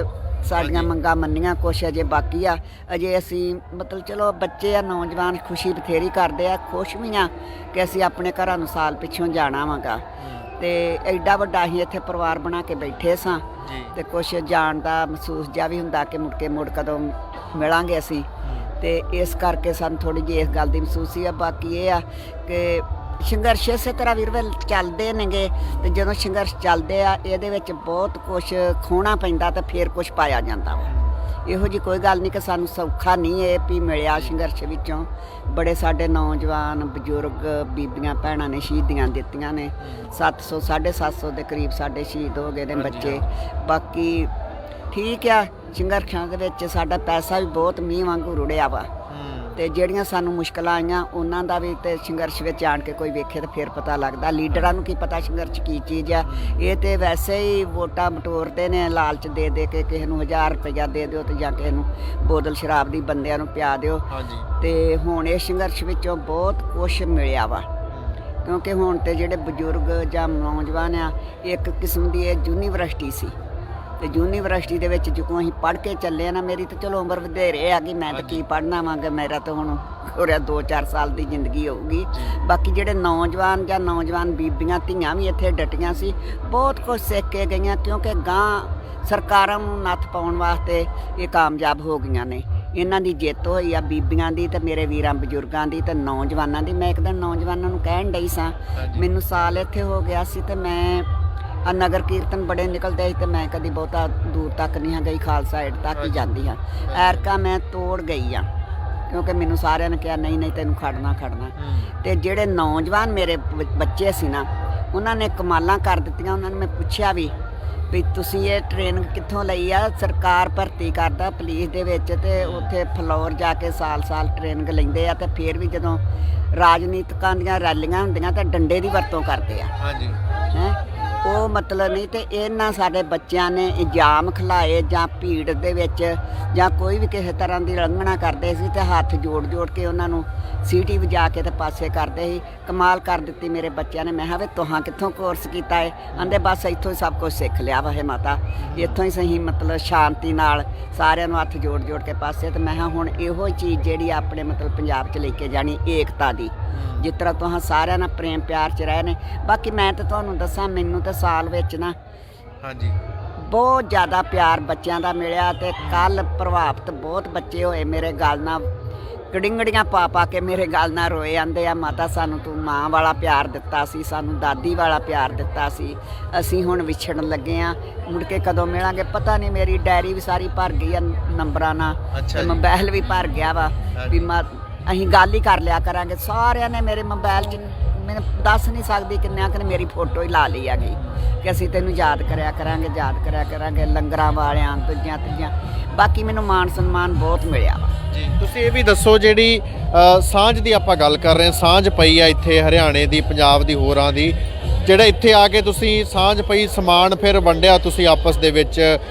ਸਾਡੀਆਂ ਮੰਗਾਂ ਮੰਨੀਆਂ, ਕੁਛ ਅਜੇ ਬਾਕੀ ਆ। ਅਜੇ ਅਸੀਂ ਮਤਲਬ ਚਲੋ ਬੱਚੇ ਆ, ਨੌਜਵਾਨ ਖੁਸ਼ੀ ਬਥੇਰੀ ਕਰਦੇ ਆ, ਖੁਸ਼ ਵੀ ਆ ਕਿ ਅਸੀਂ ਆਪਣੇ ਘਰਾਂ ਨੂੰ ਸਾਲ ਪਿੱਛੋਂ ਜਾਣਾ ਵਾਂਗਾ। ਤੇ ਐਡਾ ਵੱਡਾ ਅਸੀਂ ਇੱਥੇ ਪਰਿਵਾਰ ਬਣਾ ਕੇ ਬੈਠੇ ਸਾਂ, ਤੇ ਕੁਛ ਜਾਣ ਦਾ ਮਹਿਸੂਸ ਜਿਹਾ ਵੀ ਹੁੰਦਾ ਕਿ ਮੁੜ ਕਦੋਂ ਮਿਲਾਂਗੇ ਅਸੀਂ। ਤੇ ਇਸ ਕਰਕੇ ਸਾਨੂੰ ਥੋੜ੍ਹੀ ਜਿਹੀ ਇਸ ਗੱਲ ਦੀ ਮਹਿਸੂਸ ਹੀ ਆ। ਬਾਕੀ ਇਹ ਆ ਕਿ ਸੰਘਰਸ਼ ਇਸੇ ਤਰ੍ਹਾਂ ਵੀਰਵੇ ਚੱਲਦੇ ਨੇਗੇ, ਤੇ ਜਦੋਂ ਸੰਘਰਸ਼ ਚੱਲਦੇ ਆ ਇਹਦੇ ਵਿੱਚ ਬਹੁਤ ਕੁਛ ਖੋਣਾ ਪੈਂਦਾ ਤੇ ਫਿਰ ਕੁਛ ਪਾਇਆ ਜਾਂਦਾ ਵਾ। ਇਹੋ ਜਿਹੀ ਕੋਈ ਗੱਲ ਨਹੀਂ ਕਿ ਸਾਨੂੰ ਸੌਖਾ ਨਹੀਂ ਇਹ ਵੀ ਮਿਲਿਆ ਸੰਘਰਸ਼ ਵਿੱਚੋਂ। ਬੜੇ ਸਾਡੇ ਨੌਜਵਾਨ ਬਜ਼ੁਰਗ ਬੀਬੀਆਂ ਭੈਣਾਂ ਨੇ ਸ਼ਹੀਦੀਆਂ ਦਿੱਤੀਆਂ ਨੇ, 700 750 ਦੇ ਕਰੀਬ ਸਾਡੇ ਸ਼ਹੀਦ ਹੋ ਗਏ ਨੇ ਬੱਚੇ। ਬਾਕੀ ਠੀਕ ਆ, ਸੰਘਰਸ਼ਾਂ ਦੇ ਵਿੱਚ ਸਾਡਾ ਪੈਸਾ ਵੀ ਬਹੁਤ ਮੀਂਹ ਵਾਂਗੂ ਰੁੜਿਆ ਵਾ। ਤੇ ਜਿਹੜੀਆਂ ਸਾਨੂੰ ਮੁਸ਼ਕਲਾਂ ਆਈਆਂ ਉਹਨਾਂ ਦਾ ਵੀ ਤੇ ਸੰਘਰਸ਼ ਵਿੱਚ ਆਣ ਕੇ ਕੋਈ ਵੇਖੇ ਤਾਂ ਫਿਰ ਪਤਾ ਲੱਗਦਾ। ਲੀਡਰਾਂ ਨੂੰ ਕੀ ਪਤਾ ਸੰਘਰਸ਼ ਕੀ ਚੀਜ਼ ਆ। ਇਹ ਤੇ ਵੈਸੇ ਹੀ ਵੋਟਾਂ ਬਟੋਰਦੇ ਨੇ ਲਾਲਚ ਦੇ ਕੇ, ਕਿਸੇ ਨੂੰ 1000 ਰੁਪਇਆ ਦੇ ਦਿਓ ਤੇ ਜਾਂ ਕਿਸੇ ਨੂੰ ਬੋਤਲ ਸ਼ਰਾਬ ਦੀ ਬੰਦਿਆਂ ਨੂੰ ਪਿਆ ਦਿਓ। ਤੇ ਹੁਣ ਇਹ ਸੰਘਰਸ਼ ਵਿੱਚੋਂ ਬਹੁਤ ਕੁਛ ਮਿਲਿਆ ਵਾ, ਕਿਉਂਕਿ ਹੁਣ ਤੇ ਜਿਹੜੇ ਬਜ਼ੁਰਗ ਜਾਂ ਨੌਜਵਾਨ ਆ, ਇੱਕ ਕਿਸਮ ਦੀ ਇਹ ਯੂਨੀਵਰਸਿਟੀ ਸੀ। ਤੇ ਯੂਨੀਵਰਸਿਟੀ ਦੇ ਵਿੱਚ ਜਦੋਂ ਅਸੀਂ ਪੜ੍ਹ ਕੇ ਚੱਲੇ ਨਾ, ਮੇਰੀ ਤਾਂ ਚਲੋ ਉਮਰ ਵਧੇਰੇ ਆ ਗਈ, ਮੈਂ ਤਾਂ ਕੀ ਪੜ੍ਹਨਾ ਵਾਂਗਾ, ਮੇਰਾ ਤਾਂ ਹੁਣ ਹੋ ਰਿਹਾ 2-4 ਸਾਲ ਦੀ ਜ਼ਿੰਦਗੀ ਹੋਊਗੀ। ਬਾਕੀ ਜਿਹੜੇ ਨੌਜਵਾਨ ਜਾਂ ਨੌਜਵਾਨ ਬੀਬੀਆਂ ਧੀਆਂ ਵੀ ਇੱਥੇ ਡਟੀਆਂ ਸੀ, ਬਹੁਤ ਕੁਝ ਸਿੱਖ ਕੇ ਗਈਆਂ, ਕਿਉਂਕਿ ਗਾਂ ਸਰਕਾਰਾਂ ਨੂੰ ਨੱਥ ਪਾਉਣ ਵਾਸਤੇ ਇਹ ਕਾਮਯਾਬ ਹੋ ਗਈਆਂ ਨੇ। ਇਹਨਾਂ ਦੀ ਜਿੱਤ ਹੋਈ ਆ ਬੀਬੀਆਂ ਦੀ ਤੇ ਮੇਰੇ ਵੀਰਾਂ ਬਜ਼ੁਰਗਾਂ ਦੀ ਤੇ ਨੌਜਵਾਨਾਂ ਦੀ। ਮੈਂ ਇੱਕ ਦਿਨ ਨੌਜਵਾਨਾਂ ਨੂੰ ਕਹਿਣ ਡਈ ਸਾਂ, ਮੈਨੂੰ ਸਾਲ ਇੱਥੇ ਹੋ ਗਿਆ ਸੀ ਤੇ ਮੈਂ ਨਗਰ ਕੀਰਤਨ ਬੜੇ ਨਿਕਲਦੇ ਸੀ ਤੇ ਮੈਂ ਕਦੀ ਬਹੁਤਾ ਦੂਰ ਤੱਕ ਨਹੀਂ ਹਾਂ ਗਈ, ਖਾਲਸਾ ਏਡ ਤੱਕ ਹੀ ਜਾਂਦੀ ਹਾਂ। ਐਰਕਾ ਮੈਂ ਤੋੜ ਗਈ ਆ, ਕਿਉਂਕਿ ਮੈਨੂੰ ਸਾਰਿਆਂ ਨੇ ਕਿਹਾ ਨਹੀਂ ਤੈਨੂੰ ਖੜਨਾ। ਤੇ ਜਿਹੜੇ ਨੌਜਵਾਨ ਮੇਰੇ ਬੱਚੇ ਸੀ ਨਾ, ਉਹਨਾਂ ਨੇ ਕਮਾਲਾਂ ਕਰ ਦਿੱਤੀਆਂ। ਉਹਨਾਂ ਨੇ ਮੈਂ ਪੁੱਛਿਆ ਵੀ ਵੀ ਤੁਸੀਂ ਇਹ ਟ੍ਰੇਨਿੰਗ ਕਿੱਥੋਂ ਲਈ ਆ। ਸਰਕਾਰ ਭਰਤੀ ਕਰਦਾ ਪੁਲਿਸ ਦੇ ਵਿੱਚ ਤੇ ਉੱਥੇ ਫਲੋਰ ਜਾ ਕੇ ਸਾਲ ਟ੍ਰੇਨਿੰਗ ਲੈਂਦੇ ਆ ਤੇ ਫਿਰ ਵੀ ਜਦੋਂ ਰਾਜਨੀਤਿਕਾਂ ਦੀਆਂ ਰੈਲੀਆਂ ਹੁੰਦੀਆਂ ਤਾਂ ਡੰਡੇ ਦੀ ਵਰਤੋਂ ਕਰਦੇ ਆ। ਹਾਂਜੀ ਹੈ ਉਹ ਮਤਲਬ ਨਹੀਂ। ਤੇ ਇਹਨਾਂ ਸਾਡੇ ਬੱਚਿਆਂ ਨੇ ਇਲਜ਼ਾਮ ਖਿਲਾਏ ਜਾਂ ਭੀੜ ਦੇ ਵਿੱਚ ਜਾਂ ਕੋਈ ਵੀ ਕਿਸੇ ਤਰ੍ਹਾਂ ਦੀ ਉਲੰਘਣਾ ਕਰਦੇ ਸੀ ਤੇ ਹੱਥ ਜੋੜ ਕੇ ਉਹਨਾਂ ਨੂੰ ਸੀਟੀ ਵਜਾ ਕੇ ਤੇ ਪਾਸੇ ਕਰਦੇ ਸੀ। ਕਮਾਲ ਕਰ ਦਿੱਤੀ ਮੇਰੇ ਬੱਚਿਆਂ ਨੇ। ਮੈਂ ਕਿਹਾ ਵੀ ਤੁਹਾਂ ਕਿੱਥੋਂ ਕੋਰਸ ਕੀਤਾ ਹੈ? ਆਂਦੇ ਬਸ ਇੱਥੋਂ ਹੀ ਸਭ ਕੁਝ ਸਿੱਖ ਲਿਆ ਵਾ ਇਹ ਮਾਤਾ, ਇੱਥੋਂ ਹੀ ਸਹੀ ਮਤਲਬ ਸ਼ਾਂਤੀ ਨਾਲ ਸਾਰਿਆਂ ਨੂੰ ਹੱਥ ਜੋੜ ਕੇ ਪਾਸੇ। ਤੇ ਮੈਂ ਕਿਹਾ ਹੁਣ ਇਹੋ ਚੀਜ਼ ਜਿਹੜੀ ਆਪਣੇ ਮਤਲਬ ਪੰਜਾਬ 'ਚ ਲੈ ਕੇ ਜਾਣੀ, ਏਕਤਾ ਦੀ, ਜਿਸ ਤਰ੍ਹਾਂ ਤੁਹਾਂ ਸਾਰਿਆਂ ਨਾਲ ਪ੍ਰੇਮ ਪਿਆਰ 'ਚ ਰਹੇ ਨੇ। ਬਾਕੀ ਮੈਂ ਤਾਂ ਤੁਹਾਨੂੰ ਦੱਸਾਂ, ਮੈਨੂੰ ਤਾਂ ਸਾਲ ਵਿੱਚ ਨਾ ਹਾਂਜੀ ਬਹੁਤ ਜ਼ਿਆਦਾ ਪਿਆਰ ਬੱਚਿਆਂ ਦਾ ਮਿਲਿਆ ਤੇ ਕੱਲ ਪ੍ਰਭਾਵਿਤ ਬਹੁਤ ਬੱਚੇ ਹੋਏ ਮੇਰੇ ਗੱਲ ਨਾਲ, ਕੜਿੰਗੜੀਆਂ ਪਾ ਕੇ ਮੇਰੇ ਗੱਲ ਨਾਲ ਰੋਏ। ਆਂਦੇ ਆ ਮਾਤਾ ਸਾਨੂੰ ਤੂੰ ਮਾਂ ਵਾਲਾ ਪਿਆਰ ਦਿੱਤਾ ਸੀ, ਸਾਨੂੰ ਦਾਦੀ ਵਾਲਾ ਪਿਆਰ ਦਿੱਤਾ ਸੀ, ਅਸੀਂ ਹੁਣ ਵਿਛੜਨ ਲੱਗੇ ਆ, ਮੁੜ ਕੇ ਕਦੋਂ ਮਿਲਾਂਗੇ ਪਤਾ ਨਹੀਂ। ਮੇਰੀ ਡਾਇਰੀ ਵੀ ਸਾਰੀ ਭਰ ਗਈ ਆ ਨੰਬਰਾਂ ਨਾਲ ਅੱਛਾ ਤੇ ਜੀ। ਮੋਬਾਈਲ ਵੀ ਭਰ ਗਿਆ ਵਾ ਵੀ ਅਸੀਂ ਗੱਲ ਹੀ ਕਰ ਲਿਆ ਕਰਾਂਗੇ। ਸਾਰਿਆਂ ਨੇ ਮੇਰੇ ਮੋਬਾਈਲ 'ਚ, ਮੈਨੂੰ ਦੱਸ ਨਹੀਂ ਸਕਦੀ ਕਿੰਨਿਆਂ ਕਿ ਮੇਰੀ ਫੋਟੋ ਹੀ ਲਾ ਲਈ ਹੈਗੀ ਕਿ ਅਸੀਂ ਤੈਨੂੰ ਯਾਦ ਕਰਿਆ ਕਰਾਂਗੇ ਲੰਗਰਾਂ ਵਾਲਿਆਂ ਦੂਜਿਆਂ ਤੀਜਿਆਂ। ਬਾਕੀ ਮੈਨੂੰ ਮਾਣ ਸਨਮਾਨ ਬਹੁਤ ਮਿਲਿਆ ਵਾ। ਜੀ ਤੁਸੀਂ ਇਹ ਵੀ ਦੱਸੋ, ਜਿਹੜੀ ਸਾਂਝ ਦੀ ਆਪਾਂ ਗੱਲ ਕਰ ਰਹੇ ਹਾਂ, ਸਾਂਝ ਪਈ ਆ ਇੱਥੇ ਹਰਿਆਣੇ ਦੀ, ਪੰਜਾਬ ਦੀ, ਹੋਰਾਂ ਦੀ, ਜਿਹੜਾ ਇੱਥੇ ਆ ਕੇ ਤੁਸੀਂ ਸਾਂਝ ਪਈ, ਸਮਾਨ ਫਿਰ ਵੰਡਿਆ ਤੁਸੀਂ ਆਪਸ ਦੇ ਵਿੱਚ,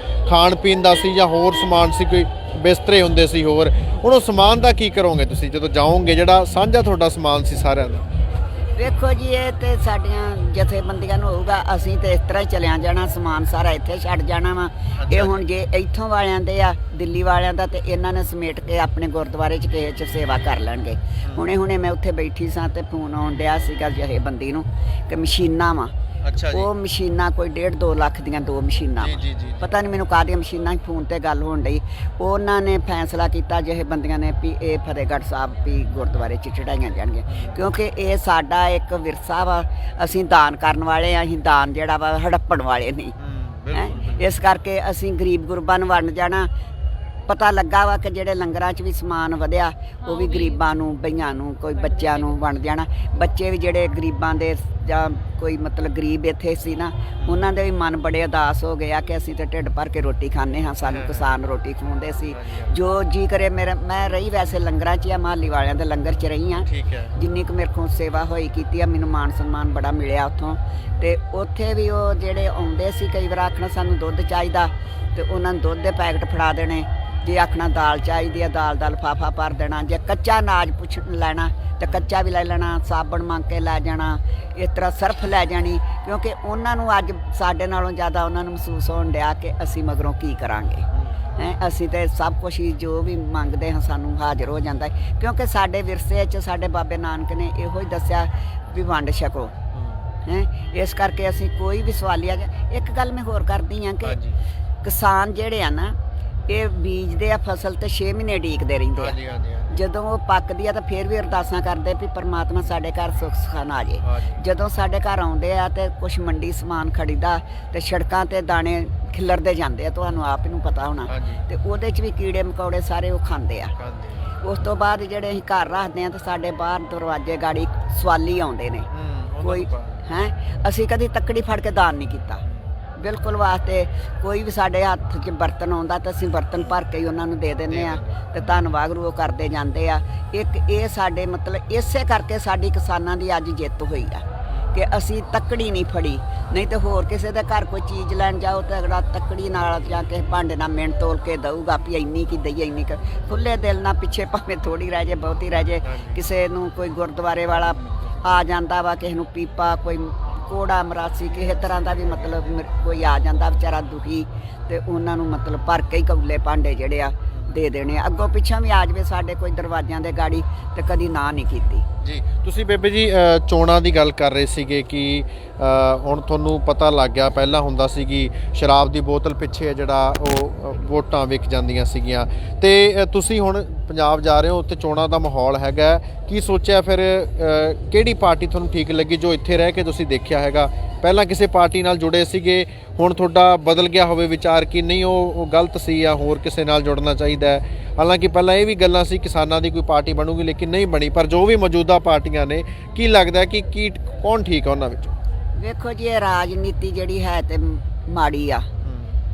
ਖਾਣ ਪੀਣ ਦਾ ਸੀ ਜਾਂ ਹੋਰ ਸਮਾਨ ਸੀ, ਕੋਈ ਬਿਸਤਰੇ ਹੁੰਦੇ ਸੀ ਹੋਰ, ਹੁਣ ਉਹ ਸਮਾਨ ਦਾ ਕੀ ਕਰੋਗੇ ਤੁਸੀਂ ਜਦੋਂ ਜਾਓਗੇ, ਜਿਹੜਾ ਸਾਂਝਾ ਤੁਹਾਡਾ ਸਮਾਨ ਸੀ ਸਾਰਿਆਂ ਦਾ? ਵੇਖੋ ਜੀ, ਇਹ ਤੇ ਸਾਡੀਆਂ ਜਥੇਬੰਦੀਆਂ ਨੂੰ ਹੋਊਗਾ, ਅਸੀਂ ਤੇ ਇਸ ਤਰ੍ਹਾਂ ਹੀ ਚਲਿਆ ਜਾਣਾ, ਸਮਾਨ ਸਾਰਾ ਇੱਥੇ ਛੱਡ ਜਾਣਾ ਵਾ। ਇਹ ਹੁਣ ਜੇ ਇੱਥੋਂ ਵਾਲਿਆਂ ਦੇ ਆ, ਦਿੱਲੀ ਵਾਲਿਆਂ ਦਾ, ਤੇ ਇਹਨਾਂ ਨੇ ਸਮੇਟ ਕੇ ਆਪਣੇ ਗੁਰਦੁਆਰੇ 'ਚ ਕਿਸੇ 'ਚ ਸੇਵਾ ਕਰ ਲੈਣਗੇ। ਹੁਣੇ ਮੈਂ ਉੱਥੇ ਬੈਠੀ ਸਾਂ ਤੇ ਫੋਨ ਆਉਣ ਡਿਆ ਸੀਗਾ ਜਥੇਬੰਦੀ ਨੂੰ ਕਿ ਮਸ਼ੀਨਾਂ ਵਾ, ਅੱਛਾ ਜੀ। ਉਹ ਮਸ਼ੀਨਾਂ ਕੋਈ 1.5-2 ਲੱਖ ਦੀਆਂ 2 ਮਸ਼ੀਨਾਂ ਵਾ। ਜੀ ਪਤਾ ਨਹੀਂ ਮੈਨੂੰ ਕਾਹਦੀਆਂ ਮਸ਼ੀਨਾਂ, ਫੋਨ ਤੇ ਗੱਲ ਹੋਣ ਡਈ। ਉਹਨਾਂ ਨੇ ਫੈਸਲਾ ਕੀਤਾ ਜਥੇਬੰਦੀਆਂ ਨੇ ਵੀ ਇਹ ਫਤਿਹਗੜ੍ਹ ਸਾਹਿਬ ਵੀ ਗੁਰਦੁਆਰੇ 'ਚ ਚੜਾਈਆਂ ਜਾਣਗੀਆਂ, ਕਿਉਂਕਿ ਇਹ ਸਾਡਾ ਇੱਕ ਵਿਰਸਾ ਵਾ। ਅਸੀਂ ਦਾਨ ਕਰਨ ਵਾਲੇ ਆ, ਅਸੀਂ ਦਾਨ ਜਿਹੜਾ ਵਾ ਹੜੱਪਣ ਵਾਲੇ ਨਹੀਂ ਹੈ। ਇਸ ਕਰਕੇ ਅਸੀਂ ਗਰੀਬ ਗੁਰਬਾਂ ਨੂੰ ਵੰਡ ਜਾਣਾ। ਪਤਾ ਲੱਗਾ ਵਾ ਕਿ ਜਿਹੜੇ ਲੰਗਰਾਂ 'ਚ ਵੀ ਸਮਾਨ ਵਧਿਆ, ਉਹ ਵੀ ਗਰੀਬਾਂ ਨੂੰ, ਬਈਆਂ ਨੂੰ, ਕੋਈ ਬੱਚਿਆਂ ਨੂੰ ਵੰਡ ਜਾਣਾ। ਬੱਚੇ ਵੀ ਜਿਹੜੇ ਗਰੀਬਾਂ ਦੇ ਜਾਂ ਕੋਈ ਮਤਲਬ ਗਰੀਬ ਇੱਥੇ ਸੀ ਨਾ, ਉਹਨਾਂ ਦੇ ਵੀ ਮਨ ਬੜੇ ਉਦਾਸ ਹੋ ਗਏ ਆ ਕਿ ਅਸੀਂ ਤਾਂ ਢਿੱਡ ਭਰ ਕੇ ਰੋਟੀ ਖਾਂਦੇ ਹਾਂ, ਸਾਨੂੰ ਕਿਸਾਨ ਰੋਟੀ ਖਵਾਉਂਦੇ ਸੀ। ਜੋ ਜੀ ਕਰੇ ਮੈਂ ਰਹੀ ਵੈਸੇ ਲੰਗਰਾਂ 'ਚ ਆ, ਮਹਾਲੀ ਵਾਲਿਆਂ ਦੇ ਲੰਗਰ 'ਚ ਰਹੀ ਹਾਂ। ਠੀਕ ਹੈ। ਜਿੰਨੀ ਕੁ ਮੇਰੇ ਕੋਲ ਸੇਵਾ ਹੋਈ ਕੀਤੀ ਆ, ਮੈਨੂੰ ਮਾਣ ਸਨਮਾਨ ਬੜਾ ਮਿਲਿਆ ਉੱਥੋਂ। ਤੇ ਉੱਥੇ ਵੀ ਉਹ ਜਿਹੜੇ ਆਉਂਦੇ ਸੀ ਕਈ ਵਾਰ ਆਖਣਾ ਸਾਨੂੰ ਦੁੱਧ ਚਾਹੀਦਾ, ਤੇ ਉਹਨਾਂ ਨੂੰ ਦੁੱਧ ਦੇ ਪੈਕਟ ਫੜਾ ਦੇਣੇ। ਜੇ ਆਖਣਾ ਦਾਲ ਚਾਹੀਦੀ ਆ, ਦਾਲ ਦਾ ਲਿਫਾਫਾ ਭਰ ਦੇਣਾ। ਜੇ ਕੱਚਾ ਅਨਾਜ ਲੈਣਾ ਤੇ ਕੱਚਾ ਵੀ ਲੈ ਲੈਣਾ, ਸਾਬਣ ਮੰਗ ਕੇ ਲੈ ਜਾਣਾ, ਇਸ ਤਰ੍ਹਾਂ ਸਰਫ ਲੈ ਜਾਣੀ। ਕਿਉਂਕਿ ਉਹਨਾਂ ਨੂੰ ਅੱਜ ਸਾਡੇ ਨਾਲੋਂ ਜ਼ਿਆਦਾ ਉਹਨਾਂ ਨੂੰ ਮਹਿਸੂਸ ਹੋਣ ਡਿਆ ਕਿ ਅਸੀਂ ਮਗਰੋਂ ਕੀ ਕਰਾਂਗੇ। ਅਸੀਂ ਤਾਂ ਸਭ ਕੁਛ ਹੀ ਜੋ ਵੀ ਮੰਗਦੇ ਹਾਂ ਸਾਨੂੰ ਹਾਜ਼ਰ ਹੋ ਜਾਂਦਾ ਹੈ, ਕਿਉਂਕਿ ਸਾਡੇ ਵਿਰਸੇ 'ਚ ਸਾਡੇ ਬਾਬੇ ਨਾਨਕ ਨੇ ਇਹੋ ਹੀ ਦੱਸਿਆ ਵੀ ਵੰਡ ਛਕੋ। ਇਸ ਕਰਕੇ ਅਸੀਂ ਕੋਈ ਵੀ ਸਵਾਲੀਆ। ਇੱਕ ਗੱਲ ਮੈਂ ਹੋਰ ਕਰਦੀ ਹਾਂ ਕਿ ਕਿਸਾਨ ਜਿਹੜੇ ਆ ਨਾ, ਇਹ ਬੀਜਦੇ ਆ ਫਸਲ ਤੇ 6 ਮਹੀਨੇ ਉਡੀਕਦੇ ਰਹਿੰਦੇ ਆ। ਜਦੋਂ ਉਹ ਪੱਕਦੀ ਆ ਤਾਂ ਫਿਰ ਵੀ ਅਰਦਾਸਾਂ ਕਰਦੇ ਵੀ ਪਰਮਾਤਮਾ ਸਾਡੇ ਘਰ ਸੁੱਖ ਸੁਖਾਨ ਆ ਜੇ। ਜਦੋਂ ਸਾਡੇ ਘਰ ਆਉਂਦੇ ਆ ਤੇ ਕੁਛ ਮੰਡੀ ਸਮਾਨ ਖੜੀਦਾ ਤੇ ਸੜਕਾਂ ਤੇ ਦਾਣੇ ਖਿਲਰਦੇ ਜਾਂਦੇ ਆ, ਤੁਹਾਨੂੰ ਆਪ ਨੂੰ ਪਤਾ ਹੋਣਾ। ਤੇ ਉਹਦੇ 'ਚ ਵੀ ਕੀੜੇ ਮਕੌੜੇ ਸਾਰੇ ਉਹ ਖਾਂਦੇ ਆ। ਉਸ ਤੋਂ ਬਾਅਦ ਜਿਹੜੇ ਅਸੀਂ ਘਰ ਰੱਖਦੇ ਆ ਤੇ ਸਾਡੇ ਬਾਹਰ ਦਰਵਾਜ਼ੇ ਗਾੜੀ ਸਵਾਲੀ ਆਉਂਦੇ ਨੇ। ਕੋਈ ਅਸੀਂ ਕਦੀ ਤੱਕੜੀ ਫੜ ਕੇ ਦਾਨ ਨਹੀਂ ਕੀਤਾ ਬਿਲਕੁਲ ਵਾਸਤੇ। ਕੋਈ ਵੀ ਸਾਡੇ ਹੱਥ 'ਚ ਬਰਤਨ ਆਉਂਦਾ ਤਾਂ ਅਸੀਂ ਬਰਤਨ ਭਰ ਕੇ ਹੀ ਉਹਨਾਂ ਨੂੰ ਦੇ ਦਿੰਦੇ ਆ ਤੇ ਧੰਨਵਾਦ ਉਹ ਕਰਦੇ ਜਾਂਦੇ ਆ। ਇੱਕ ਇਹ ਸਾਡੇ ਮਤਲਬ ਇਸੇ ਕਰਕੇ ਸਾਡੀ ਕਿਸਾਨਾਂ ਦੀ ਅੱਜ ਜਿੱਤ ਹੋਈ ਆ ਕਿ ਅਸੀਂ ਤੱਕੜੀ ਨਹੀਂ ਫੜੀ। ਨਹੀਂ ਤੇ ਹੋਰ ਕਿਸੇ ਦੇ ਘਰ ਕੋਈ ਚੀਜ਼ ਲੈਣ ਜਾਓ ਤਾਂ ਅਗਲਾ ਤੱਕੜੀ ਨਾਲ ਜਾਂ ਕਿਸੇ ਭਾਂਡੇ ਨਾਲ ਮਿਣ ਤੋਲ ਕੇ ਦਊਗਾ ਵੀ ਇੰਨੀ ਕੀ ਦਈਏ, ਇੰਨੀ ਕੁ। ਖੁੱਲੇ ਦਿਲ ਨਾਲ ਪਿੱਛੇ ਭਾਵੇਂ ਥੋੜੀ ਰਹਿ ਜੇ ਬਹੁਤੀ ਰਹਿ ਜੇ। ਕਿਸੇ ਨੂੰ ਕੋਈ ਗੁਰਦੁਆਰੇ ਵਾਲਾ ਆ ਜਾਂਦਾ ਵਾ, ਕਿਸੇ ਨੂੰ ਪੀਪਾ, ਕੋਈ ਕੋੜਾ ਮਰਾਸੀ, ਕਿਸੇ ਤਰ੍ਹਾਂ ਦਾ ਵੀ ਮਤਲਬ ਕੋਈ ਆ ਜਾਂਦਾ ਵਿਚਾਰਾ ਦੁਖੀ, ਤੇ ਉਹਨਾਂ ਨੂੰ ਮਤਲਬ ਭਰ ਕੇ ਹੀ ਕੌਲੇ ਭਾਂਡੇ ਜਿਹੜੇ ਆ ਦੇ ਦੇਣੇ। ਅੱਗੋਂ ਪਿੱਛੋਂ ਵੀ ਆ ਜਾਵੇ ਸਾਡੇ ਕੋਈ ਦਰਵਾਜ਼ਿਆਂ ਦੇ ਗਾੜੀ ਤੇ ਕਦੀ ਨਾ ਨਹੀਂ ਕੀਤੀ। ਜੀ ਤੁਸੀਂ ਬੇਬੇ ਜੀ ਚੋਣਾਂ ਦੀ ਗੱਲ ਕਰ ਰਹੇ ਸੀਗੇ ਕਿ ਹੁਣ ਤੁਹਾਨੂੰ ਪਤਾ ਲੱਗ ਗਿਆ, ਪਹਿਲਾਂ ਹੁੰਦਾ ਸੀ ਕਿ ਸ਼ਰਾਬ ਦੀ ਬੋਤਲ ਪਿੱਛੇ ਜਿਹੜਾ ਉਹ ਵੋਟਾਂ ਵਿਕ ਜਾਂਦੀਆਂ ਸੀਗੀਆਂ, ਤੇ ਤੁਸੀਂ ਹੁਣ ਪੰਜਾਬ ਜਾ ਰਹੇ ਹੋ, ਉੱਥੇ ਚੋਣਾਂ ਦਾ ਮਾਹੌਲ ਹੈਗਾ, ਕੀ ਸੋਚਿਆ ਫਿਰ? ਕਿਹੜੀ ਪਾਰਟੀ ਤੁਹਾਨੂੰ ਠੀਕ ਲੱਗੀ ਜੋ ਇੱਥੇ ਰਹਿ ਕੇ ਤੁਸੀਂ ਦੇਖਿਆ ਹੈਗਾ? ਪਹਿਲਾਂ ਕਿਸੇ ਪਾਰਟੀ ਨਾਲ ਜੁੜੇ ਸੀਗੇ, ਹੁਣ ਤੁਹਾਡਾ ਬਦਲ ਗਿਆ ਹੋਵੇ ਵਿਚਾਰ ਕਿ ਨਹੀਂ ਉਹ ਗਲਤ ਸੀ ਜਾਂ ਹੋਰ ਕਿਸੇ ਨਾਲ ਜੁੜਨਾ ਚਾਹੀਦਾ ਹੈ? ਹਾਲਾਂਕਿ ਪਹਿਲਾਂ ਇਹ ਵੀ ਗੱਲਾਂ ਸੀ ਕਿਸਾਨਾਂ ਦੀ ਕੋਈ ਪਾਰਟੀ ਬਣੂਗੀ, ਲੇਕਿਨ ਨਹੀਂ ਬਣੀ। ਪਰ ਜੋ ਵੀ ਮੌਜੂਦਾ ਪਾਰਟੀਆਂ ਨੇ, ਕੀ ਲੱਗਦਾ ਕਿ ਕੌਣ ਠੀਕ ਆ ਉਹਨਾਂ ਵਿੱਚੋਂ? ਵੇਖੋ ਜੀ, ਇਹ ਰਾਜਨੀਤੀ ਜਿਹੜੀ ਹੈ ਤੇ ਮਾੜੀ ਆ।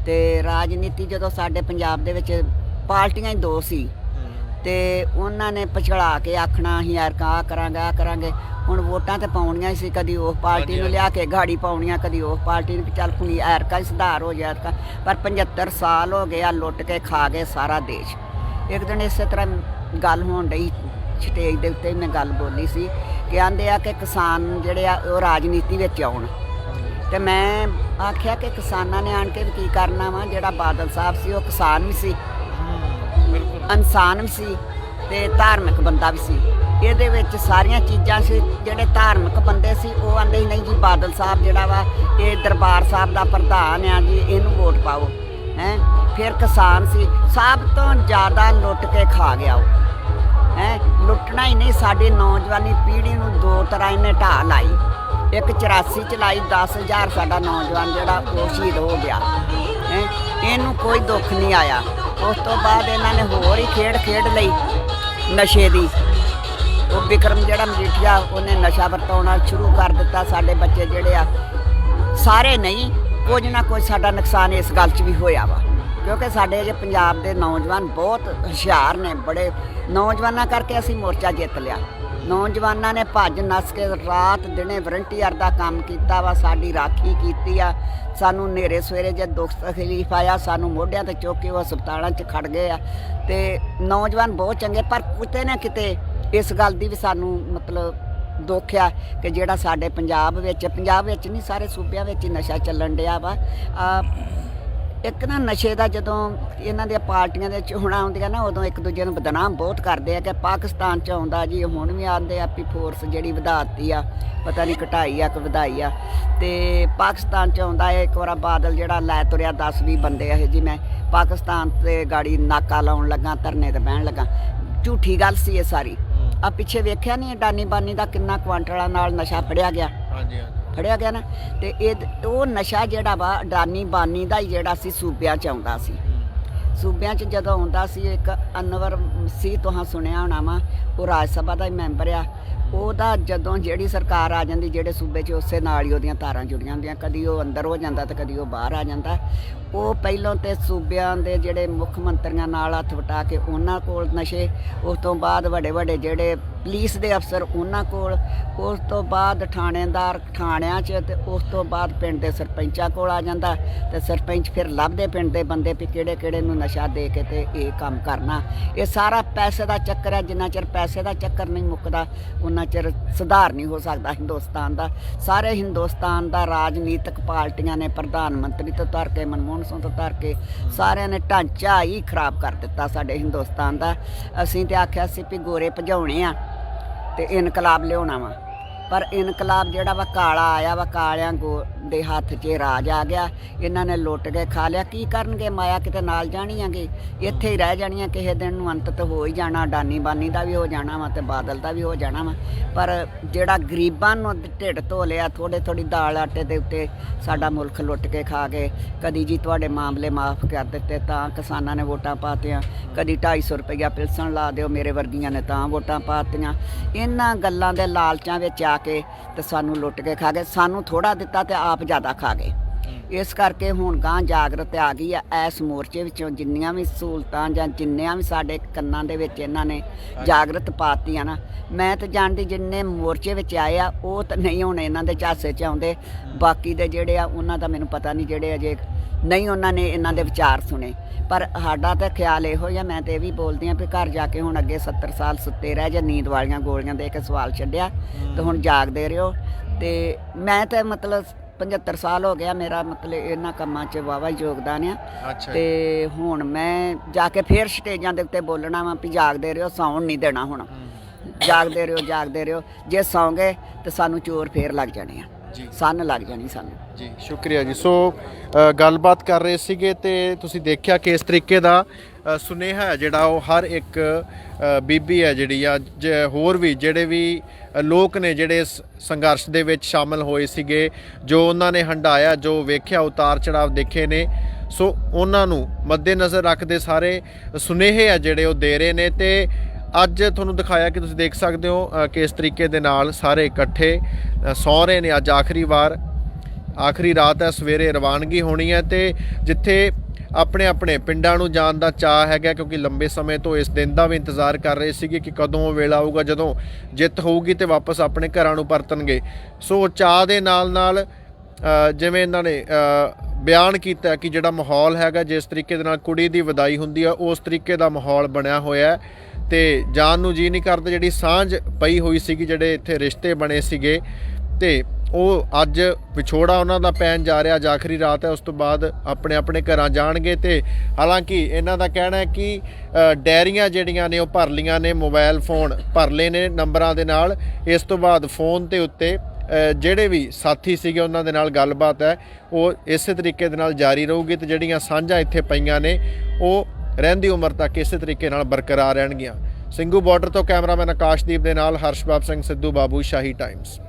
ਤੇ ਰਾਜਨੀਤੀ ਜਦੋਂ ਸਾਡੇ ਪੰਜਾਬ ਦੇ ਵਿੱਚ ਪਾਰਟੀਆਂ ਹੀ ਦੋ ਸੀ ਤੇ ਉਹਨਾਂ ਨੇ ਪਛੜਾ ਕੇ ਆਖਣਾ ਅਸੀਂ ਐਰਕਾਂ ਆਹ ਕਰਾਂਗੇ। ਹੁਣ ਵੋਟਾਂ ਤੇ ਪਾਉਣੀਆਂ ਹੀ ਸੀ, ਕਦੀ ਉਹ ਪਾਰਟੀ ਨੂੰ ਲਿਆ ਕੇ ਗਾੜੀ ਪਾਉਣੀਆਂ, ਕਦੀ ਉਹ ਪਾਰਟੀ ਨੂੰ, ਚੱਲ ਪੁਣੀ ਐਰਕਾਂ ਹੀ ਸੁਧਾਰ ਹੋ ਜਾਏਗਾ। ਪਰ 75 ਸਾਲ ਹੋ ਗਏ ਆ ਲੁੱਟ ਕੇ ਖਾ ਗਏ ਸਾਰਾ ਦੇਸ਼। ਇੱਕ ਦਿਨ ਇਸੇ ਤਰ੍ਹਾਂ ਗੱਲ ਹੋਣ ਡਈ ਸਟੇਜ ਦੇ ਉੱਤੇ ਮੈਂ ਗੱਲ ਬੋਲੀ ਸੀ ਕਿ ਆਂਦੇ ਆ ਕਿ ਕਿਸਾਨ ਜਿਹੜੇ ਆ ਉਹ ਰਾਜਨੀਤੀ ਵਿੱਚ ਆਉਣ। ਤੇ ਮੈਂ ਆਖਿਆ ਕਿ ਕਿਸਾਨਾਂ ਨੇ ਆਣ ਕੇ ਵੀ ਕੀ ਕਰਨਾ ਵਾ। ਜਿਹੜਾ ਬਾਦਲ ਸਾਹਿਬ ਸੀ ਉਹ ਕਿਸਾਨ ਵੀ ਸੀ, ਇਨਸਾਨ ਵੀ ਸੀ ਤੇ ਧਾਰਮਿਕ ਬੰਦਾ ਵੀ ਸੀ। ਇਹਦੇ ਵਿੱਚ ਸਾਰੀਆਂ ਚੀਜ਼ਾਂ ਸੀ। ਜਿਹੜੇ ਧਾਰਮਿਕ ਬੰਦੇ ਸੀ ਉਹ ਆਂਦੇ ਸੀ ਨਹੀਂ ਜੀ ਬਾਦਲ ਸਾਹਿਬ ਜਿਹੜਾ ਵਾ ਇਹ ਦਰਬਾਰ ਸਾਹਿਬ ਦਾ ਪ੍ਰਧਾਨ ਆ ਜੀ, ਇਹਨੂੰ ਵੋਟ ਪਾਓ ਹੈਂ। ਫਿਰ ਕਿਸਾਨ ਸੀ, ਸਭ ਤੋਂ ਜ਼ਿਆਦਾ ਲੁੱਟ ਕੇ ਖਾ ਗਿਆ ਉਹ ਹੈਂ। ਲੁੱਟਣਾ ਹੀ ਨਹੀਂ, ਸਾਡੀ ਨੌਜਵਾਨੀ ਪੀੜ੍ਹੀ ਨੂੰ ਦੋ ਤਰ੍ਹਾਂ ਇਹਨੇ ਢਾਹ ਲਾਈ। ਇੱਕ 84 ਚ ਲਾਈ, 10,000 ਸਾਡਾ ਨੌਜਵਾਨ ਜਿਹੜਾ ਉਹ ਸ਼ਹੀਦ ਹੋ ਗਿਆ ਹੈਂ। ਇਹਨੂੰ ਕੋਈ ਦੁੱਖ ਨਹੀਂ ਆਇਆ। ਉਸ ਤੋਂ ਬਾਅਦ ਇਹਨਾਂ ਨੇ ਹੋਰ ਹੀ ਖੇਡ ਲਈ ਨਸ਼ੇ ਦੀ। ਉਹ ਵਿਕਰਮ ਜਿਹੜਾ ਮਜੀਠੀਆ ਉਹਨੇ ਨਸ਼ਾ ਵਰਤਾਉਣਾ ਸ਼ੁਰੂ ਕਰ ਦਿੱਤਾ। ਸਾਡੇ ਬੱਚੇ ਜਿਹੜੇ ਆ ਸਾਰੇ ਨਹੀਂ, ਕੁਝ ਨਾ ਕੁਝ ਸਾਡਾ ਨੁਕਸਾਨ ਇਸ ਗੱਲ 'ਚ ਵੀ ਹੋਇਆ ਵਾ ਕਿਉਂਕਿ ਸਾਡੇ ਜੇ ਪੰਜਾਬ ਦੇ ਨੌਜਵਾਨ ਬਹੁਤ ਹੁਸ਼ਿਆਰ ਨੇ। ਬੜੇ ਨੌਜਵਾਨਾਂ ਕਰਕੇ ਅਸੀਂ ਮੋਰਚਾ ਜਿੱਤ ਲਿਆ। ਨੌਜਵਾਨਾਂ ਨੇ ਭੱਜ ਨੱਸ ਕੇ ਰਾਤ ਦਿਨੇ ਵਲੰਟੀਅਰ ਦਾ ਕੰਮ ਕੀਤਾ ਵਾ, ਸਾਡੀ ਰਾਖੀ ਕੀਤੀ ਆ। ਸਾਨੂੰ ਹਨੇਰੇ ਸਵੇਰੇ ਜੇ ਦੁੱਖ ਤਕਲੀਫ ਆਇਆ ਸਾਨੂੰ ਮੋਢਿਆਂ ਤੇ ਚੁੱਕ ਕੇ ਉਹ ਹਸਪਤਾਲਾਂ 'ਚ ਖੜ ਗਏ ਆ। ਤੇ ਨੌਜਵਾਨ ਬਹੁਤ ਚੰਗੇ, ਪਰ ਕਿਤੇ ਨਾ ਕਿਤੇ ਇਸ ਗੱਲ ਦੀ ਵੀ ਸਾਨੂੰ ਮਤਲਬ ਦੁੱਖ ਆ ਕਿ ਜਿਹੜਾ ਸਾਡੇ ਪੰਜਾਬ ਵਿੱਚ ਨਹੀਂ ਸਾਰੇ ਸੂਬਿਆਂ ਵਿੱਚ ਹੀ ਨਸ਼ਾ ਚੱਲਣ ਡਿਆ ਵਾ। ਇੱਕ ਨਾ ਨਸ਼ੇ ਦਾ ਜਦੋਂ ਇਹਨਾਂ ਦੀਆਂ ਪਾਰਟੀਆਂ ਦੇ ਚੋਣਾਂ ਆਉਂਦੀਆਂ ਨਾ ਉਦੋਂ ਇੱਕ ਦੂਜੇ ਨੂੰ ਬਦਨਾਮ ਬਹੁਤ ਕਰਦੇ ਆ ਕਿ ਪਾਕਿਸਤਾਨ 'ਚ ਆਉਂਦਾ ਜੀ। ਹੁਣ ਵੀ ਆਉਂਦੇ ਆ ਵੀ ਫੋਰਸ ਜਿਹੜੀ ਵਧਾਤੀ ਆ, ਪਤਾ ਨਹੀਂ ਘਟਾਈ ਆ ਕਿ ਵਧਾਈ ਆ। ਤੇ ਪਾਕਿਸਤਾਨ 'ਚ ਆਉਂਦਾ ਹੈ। ਇੱਕ ਵਾਰ ਬਾਦਲ ਜਿਹੜਾ ਲੈ ਤੁਰਿਆ 10-20 ਬੰਦੇ ਇਹ ਜੀ ਮੈਂ ਪਾਕਿਸਤਾਨ ਤੇ ਗਾੜੀ ਨਾਕਾ ਲਾਉਣ ਲੱਗਾ, ਧਰਨੇ ਤੇ ਬਹਿਣ ਲੱਗਾ। ਝੂਠੀ ਗੱਲ ਸੀ ਇਹ ਸਾਰੀ। ਆ ਪਿੱਛੇ ਵੇਖਿਆ ਨਹੀਂ ਡਾਨੀ ਬਾਨੀ ਦਾ ਕਿੰਨਾ ਕੁਆਂਟਲਾਂ ਨਾਲ ਨਸ਼ਾ ਫੜਿਆ ਗਿਆ। ਫੜਿਆ ਗਿਆ ਨਾ। ਤੇ ਇਹ ਉਹ ਨਸ਼ਾ ਜਿਹੜਾ ਵਾ ਡਾਨੀ ਬਾਨੀ ਦਾ ਹੀ ਜਿਹੜਾ ਸੀ ਸੂਬਿਆਂ 'ਚ ਆਉਂਦਾ ਸੀ। ਸੂਬਿਆਂ 'ਚ ਜਦੋਂ ਆਉਂਦਾ ਸੀ ਇੱਕ ਅਨਵਰ ਸੀ, ਤੁਹਾਂ ਸੁਣਿਆ ਹੋਣਾ ਵਾ, ਉਹ ਰਾਜ ਸਭਾ ਦਾ ਹੀ ਮੈਂਬਰ ਆ। ਉਹਦਾ ਜਦੋਂ ਜਿਹੜੀ ਸਰਕਾਰ ਆ ਜਾਂਦੀ ਜਿਹੜੇ ਸੂਬੇ 'ਚ ਉਸੇ ਨਾਲ ਹੀ ਉਹਦੀਆਂ ਤਾਰਾਂ ਜੁੜੀਆਂ ਹੁੰਦੀਆਂ, ਕਦੀ ਉਹ ਅੰਦਰ ਹੋ ਜਾਂਦਾ ਤੇ ਕਦੀ ਉਹ ਬਾਹਰ ਆ ਜਾਂਦਾ। ਉਹ ਪਹਿਲਾਂ ਤੇ ਸੂਬਿਆਂ ਦੇ ਜਿਹੜੇ ਮੁੱਖ ਮੰਤਰੀਆਂ ਨਾਲ ਹੱਥ ਵਟਾ ਕੇ ਉਹਨਾਂ ਕੋਲ ਨਸ਼ੇ, ਉਸ ਤੋਂ ਬਾਅਦ ਵੱਡੇ ਜਿਹੜੇ ਪੁਲਿਸ ਦੇ ਅਫਸਰ ਉਹਨਾਂ ਕੋਲ, ਉਸ ਤੋਂ ਬਾਅਦ ਥਾਣੇਦਾਰ ਥਾਣਿਆਂ 'ਚ, ਤੇ ਉਸ ਤੋਂ ਬਾਅਦ ਪਿੰਡ ਦੇ ਸਰਪੰਚਾਂ ਕੋਲ ਆ ਜਾਂਦਾ। ਤੇ ਸਰਪੰਚ ਫਿਰ ਲੱਭਦੇ ਪਿੰਡ ਦੇ ਬੰਦੇ ਵੀ ਕਿਹੜੇ ਨੂੰ ਨਸ਼ਾ ਦੇ ਕੇ ਤੇ ਇਹ ਕੰਮ ਕਰਨਾ। ਇਹ ਸਾਰਾ ਪੈਸੇ ਦਾ ਚੱਕਰ ਹੈ। ਜਿੰਨਾ ਚਿਰ ਪੈਸੇ ਦਾ ਚੱਕਰ ਨਹੀਂ ਮੁੱਕਦਾ ਉਹਨਾਂ ਚਿਰ ਸੁਧਾਰ ਨਹੀਂ ਹੋ ਸਕਦਾ ਹਿੰਦੁਸਤਾਨ ਦਾ। ਸਾਰੇ ਹਿੰਦੁਸਤਾਨ ਦਾ ਰਾਜਨੀਤਿਕ ਪਾਰਟੀਆਂ ਨੇ ਪ੍ਰਧਾਨ ਮੰਤਰੀ ਤੋਂ ਧਰ ਕੇ ਮਨਮੋਹਨ ਸਿੰਘ ਤੋਂ ਧਰ ਕੇ ਸਾਰਿਆਂ ਨੇ ਢਾਂਚਾ ਹੀ ਖਰਾਬ ਕਰ ਦਿੱਤਾ ਸਾਡੇ ਹਿੰਦੁਸਤਾਨ ਦਾ। ਅਸੀਂ ਤੇ ਆਖਿਆ ਸੀ ਵੀ ਗੋਰੇ ਭਜਾਉਣੇ ਆ ਤੇ ਇਨਕਲਾਬ ਲਿਆਉਣਾ ਵਾ, ਪਰ ਇਨਕਲਾਬ ਜਿਹੜਾ ਵਾ ਕਾਲਾ ਆਇਆ ਵਾ। ਕਾਲਿਆਂ ਦੇ ਹੱਥ 'ਚ ਰਾਜ ਆ ਗਿਆ। ਇਹਨਾਂ ਨੇ ਲੁੱਟ ਕੇ ਖਾ ਲਿਆ। ਕੀ ਕਰਨਗੇ? ਮਾਇਆ ਕਿਤੇ ਨਾਲ ਜਾਣੀਆਂਗੇ, ਇੱਥੇ ਹੀ ਰਹਿ ਜਾਣੀਆਂ। ਕਿਸੇ ਦਿਨ ਨੂੰ ਅੰਤ ਤਾਂ ਹੋ ਹੀ ਜਾਣਾ। ਡਾਨੀ ਬਾਨੀ ਦਾ ਵੀ ਹੋ ਜਾਣਾ ਵਾ ਤੇ ਬਾਦਲ ਦਾ ਵੀ ਹੋ ਜਾਣਾ ਵਾ। ਪਰ ਜਿਹੜਾ ਗਰੀਬਾਂ ਨੂੰ ਢਿੱਡ ਧੋ ਲਿਆ, ਥੋੜੀ ਦਾਲ ਆਟੇ ਦੇ ਉੱਤੇ ਸਾਡਾ ਮੁਲਕ ਲੁੱਟ ਕੇ ਖਾ ਗਏ। ਕਦੀ ਜੀ ਤੁਹਾਡੇ ਮਾਮਲੇ ਮਾਫ ਕਰ ਦਿੱਤੇ ਤਾਂ ਕਿਸਾਨਾਂ ਨੇ ਵੋਟਾਂ ਪਾਤੀਆਂ, ਕਦੀ 250 ਰੁਪਈਆ ਪਿਲਸਣ ਲਾ ਦਿਓ ਮੇਰੇ ਵਰਗੀਆਂ ਨੇ ਤਾਂ ਵੋਟਾਂ ਪਾਤੀਆਂ। ਇਹਨਾਂ ਗੱਲਾਂ ਦੇ ਲਾਲਚਾਂ ਵਿੱਚ ਆ ਕੇ ਤੇ ਸਾਨੂੰ ਲੁੱਟ ਕੇ ਖਾ ਗਏ। ਸਾਨੂੰ ਥੋੜਾ ਦਿੱਤਾ ਤੇ ਆਪ ਜ਼ਿਆਦਾ ਖਾ ਗਏ। ਇਸ ਕਰਕੇ ਹੁਣ ਗਾਂ ਜਾਗਰਤ ਆ ਗਈ ਆ। ਇਸ ਮੋਰਚੇ ਵਿੱਚੋਂ ਜਿੰਨੀਆਂ ਵੀ ਸਹੂਲਤਾਂ ਜਾਂ ਜਿੰਨਿਆਂ ਵੀ ਸਾਡੇ ਕੰਨਾਂ ਦੇ ਵਿੱਚ ਇਹਨਾਂ ਨੇ ਜਾਗਰਤ ਪਾਤੀ ਆ ਨਾ, ਮੈਂ ਤਾਂ ਜਾਣਦੀ ਜਿੰਨੇ ਮੋਰਚੇ ਵਿੱਚ ਆਏ ਆ ਉਹ ਤਾਂ ਨਹੀਂ ਹੁਣ ਇਹਨਾਂ ਦੇ ਝਾਸੇ 'ਚ ਆਉਂਦੇ। ਬਾਕੀ ਦੇ ਜਿਹੜੇ ਆ ਉਹਨਾਂ ਦਾ ਮੈਨੂੰ ਪਤਾ ਨਹੀਂ, ਜਿਹੜੇ ਅਜੇ ਨਹੀਂ ਉਹਨਾਂ ਨੇ ਇਹਨਾਂ ਦੇ ਵਿਚਾਰ ਸੁਣੇ। ਪਰ ਸਾਡਾ ਤਾਂ ਖਿਆਲ ਇਹੋ ਹੀ ਆ। ਮੈਂ ਤਾਂ ਇਹ ਵੀ ਬੋਲਦੀ ਹਾਂ ਵੀ ਘਰ ਜਾ ਕੇ ਹੁਣ ਅੱਗੇ 70 ਸਾਲ ਸੁੱਤੇ ਰਹਿ ਜਾਂ ਨੀਂਦ ਵਾਲੀਆਂ ਗੋਲੀਆਂ ਦੇ ਕੇ ਸਵਾਲ ਛੱਡਿਆ ਤੇ ਹੁਣ ਜਾਗਦੇ ਰਹੋ। ਤੇ ਮੈਂ ਤਾਂ ਮਤਲਬ 75 ਸਾਲ ਹੋ ਗਿਆ ਮੇਰਾ ਮਤਲਬ ਇਹਨਾਂ ਕੰਮਾਂ 'ਚ ਵਾਹਵਾ ਯੋਗਦਾਨ ਆ। ਤੇ ਹੁਣ ਮੈਂ ਜਾ ਕੇ ਫੇਰ ਸਟੇਜਾਂ ਦੇ ਉੱਤੇ ਬੋਲਣਾ ਵਾ ਵੀ ਜਾਗਦੇ ਰਹੋ, ਸੌਣ ਨਹੀਂ ਦੇਣਾ। ਹੁਣ ਜਾਗਦੇ ਰਹੋ। ਜੇ ਸੌਂ ਗਏ ਤਾਂ ਸਾਨੂੰ ਚੋਰ ਫੇਰ ਲੱਗ ਜਾਣੇ ਆ, ਸੰਨ ਲੱਗ ਜਾਣੀ ਸਾਨੂੰ ਜੀ। ਸ਼ੁਕਰੀਆ ਜੀ। ਸੋ ਗੱਲਬਾਤ ਕਰ ਰਹੇ ਸੀਗੇ ਤੇ ਤੁਸੀਂ ਦੇਖਿਆ ਕਿ ਇਸ ਤਰੀਕੇ ਦਾ ਸੁਨੇਹਾ ਹੈ ਜਿਹੜਾ ਉਹ ਹਰ ਇੱਕ ਬੀਬੀ ਹੈ ਜਿਹੜੀ ਆ, ਹੋਰ ਵੀ ਜਿਹੜੇ ਵੀ ਲੋਕ ਨੇ ਜਿਹੜੇ ਇਸ ਸੰਘਰਸ਼ ਦੇ ਵਿੱਚ ਸ਼ਾਮਲ ਹੋਏ ਸੀਗੇ, ਜੋ ਉਹਨਾਂ ਨੇ ਹੰਢਾਇਆ, ਜੋ ਵੇਖਿਆ, ਉਤਾਰ ਚੜਾਵ ਦੇਖੇ ਨੇ, ਸੋ ਉਹਨਾਂ ਨੂੰ ਮੱਦੇਨਜ਼ਰ ਰੱਖਦੇ ਸਾਰੇ ਸੁਨੇਹੇ ਆ ਜਿਹੜੇ ਉਹ ਦੇ ਰਹੇ ਨੇ। ਤੇ ਅੱਜ ਤੁਹਾਨੂੰ ਦਿਖਾਇਆ ਕਿ ਤੁਸੀਂ ਦੇਖ ਸਕਦੇ ਹੋ ਕਿ ਇਸ ਤਰੀਕੇ ਦੇ ਨਾਲ ਸਾਰੇ ਇਕੱਠੇ ਸੌਂ ਰਹੇ ਨੇ ਅੱਜ ਆਖਰੀ ਵਾਰ। ਆਖਰੀ ਰਾਤ ਹੈ, ਸਵੇਰੇ ਰਵਾਨਗੀ ਹੋਣੀ ਹੈ ਤੇ ਜਿੱਥੇ ਆਪਣੇ ਆਪਣੇ ਪਿੰਡਾਂ ਨੂੰ ਜਾਣ ਦਾ ਚਾਅ ਹੈਗਾ, ਕਿਉਂਕਿ ਲੰਬੇ ਸਮੇਂ ਤੋਂ ਇਸ ਦਿਨ ਦਾ ਵੀ ਇੰਤਜ਼ਾਰ ਕਰ ਰਹੇ ਸੀਗੇ ਕਿ ਕਦੋਂ ਉਹ ਵੇਲਾ ਆਊਗਾ ਜਦੋਂ ਜਿੱਤ ਹੋਊਗੀ ਤੇ ਵਾਪਸ ਆਪਣੇ ਘਰਾਂ ਨੂੰ ਪਰਤਣਗੇ। ਸੋ ਚਾਅ ਦੇ ਨਾਲ ਜਿਵੇਂ ਇਹਨਾਂ ਨੇ ਬਿਆਨ ਕੀਤਾ ਕਿ ਜਿਹੜਾ ਮਾਹੌਲ ਹੈਗਾ, ਜਿਸ ਤਰੀਕੇ ਦੇ ਨਾਲ ਕੁੜੀ ਦੀ ਵਿਦਾਈ ਹੁੰਦੀ ਆ ਉਸ ਤਰੀਕੇ ਦਾ ਮਾਹੌਲ ਬਣਿਆ ਹੋਇਆ ਤੇ ਜਾਣ ਨੂੰ ਜੀ ਨਹੀਂ ਕਰਦਾ। ਜਿਹੜੀ ਸਾਂਝ ਪਈ ਹੋਈ ਸੀਗੀ, ਜਿਹੜੇ ਇੱਥੇ ਰਿਸ਼ਤੇ ਬਣੇ ਸੀਗੇ ਤੇ ਉਹ ਅੱਜ ਵਿਛੋੜਾ ਉਹਨਾਂ ਦਾ ਪੈਣ ਜਾ ਰਿਹਾ। ਅੱਜ ਆਖਰੀ ਰਾਤ ਹੈ, ਉਸ ਤੋਂ ਬਾਅਦ ਆਪਣੇ ਆਪਣੇ ਘਰਾਂ ਜਾਣਗੇ। ਤੇ ਹਾਲਾਂਕਿ ਇਹਨਾਂ ਦਾ ਕਹਿਣਾ ਹੈ ਕਿ ਡਾਇਰੀਆਂ ਜਿਹੜੀਆਂ ਨੇ ਉਹ ਭਰ ਲੀਆਂ ਨੇ, ਮੋਬਾਈਲ ਫੋਨ ਭਰ ਲਏ ਨੇ ਨੰਬਰਾਂ ਦੇ ਨਾਲ। ਇਸ ਤੋਂ ਬਾਅਦ ਫੋਨ ਦੇ ਉੱਤੇ ਜਿਹੜੇ ਵੀ ਸਾਥੀ ਸੀਗੇ ਉਹਨਾਂ ਦੇ ਨਾਲ ਗੱਲਬਾਤ ਹੈ ਉਹ ਇਸੇ ਤਰੀਕੇ ਦੇ ਨਾਲ ਜਾਰੀ ਰਹੂਗੀ ਤੇ ਜਿਹੜੀਆਂ ਸਾਂਝਾਂ ਇੱਥੇ ਪਈਆਂ ਨੇ ਉਹ ਰਹਿੰਦੀ ਉਮਰ ਤੱਕ ਇਸੇ ਤਰੀਕੇ ਨਾਲ ਬਰਕਰਾਰ ਰਹਿਣਗੀਆਂ। ਸਿੰਘੂ ਬਾਰਡਰ ਤੋਂ ਕੈਮਰਾਮੈਨ ਆਕਾਸ਼ਦੀਪ ਦੇ ਨਾਲ ਹਰਸ਼ਬਾਬ ਸਿੰਘ ਸਿੱਧੂ, ਬਾਬੂ ਸ਼ਾਹੀ ਟਾਈਮਸ।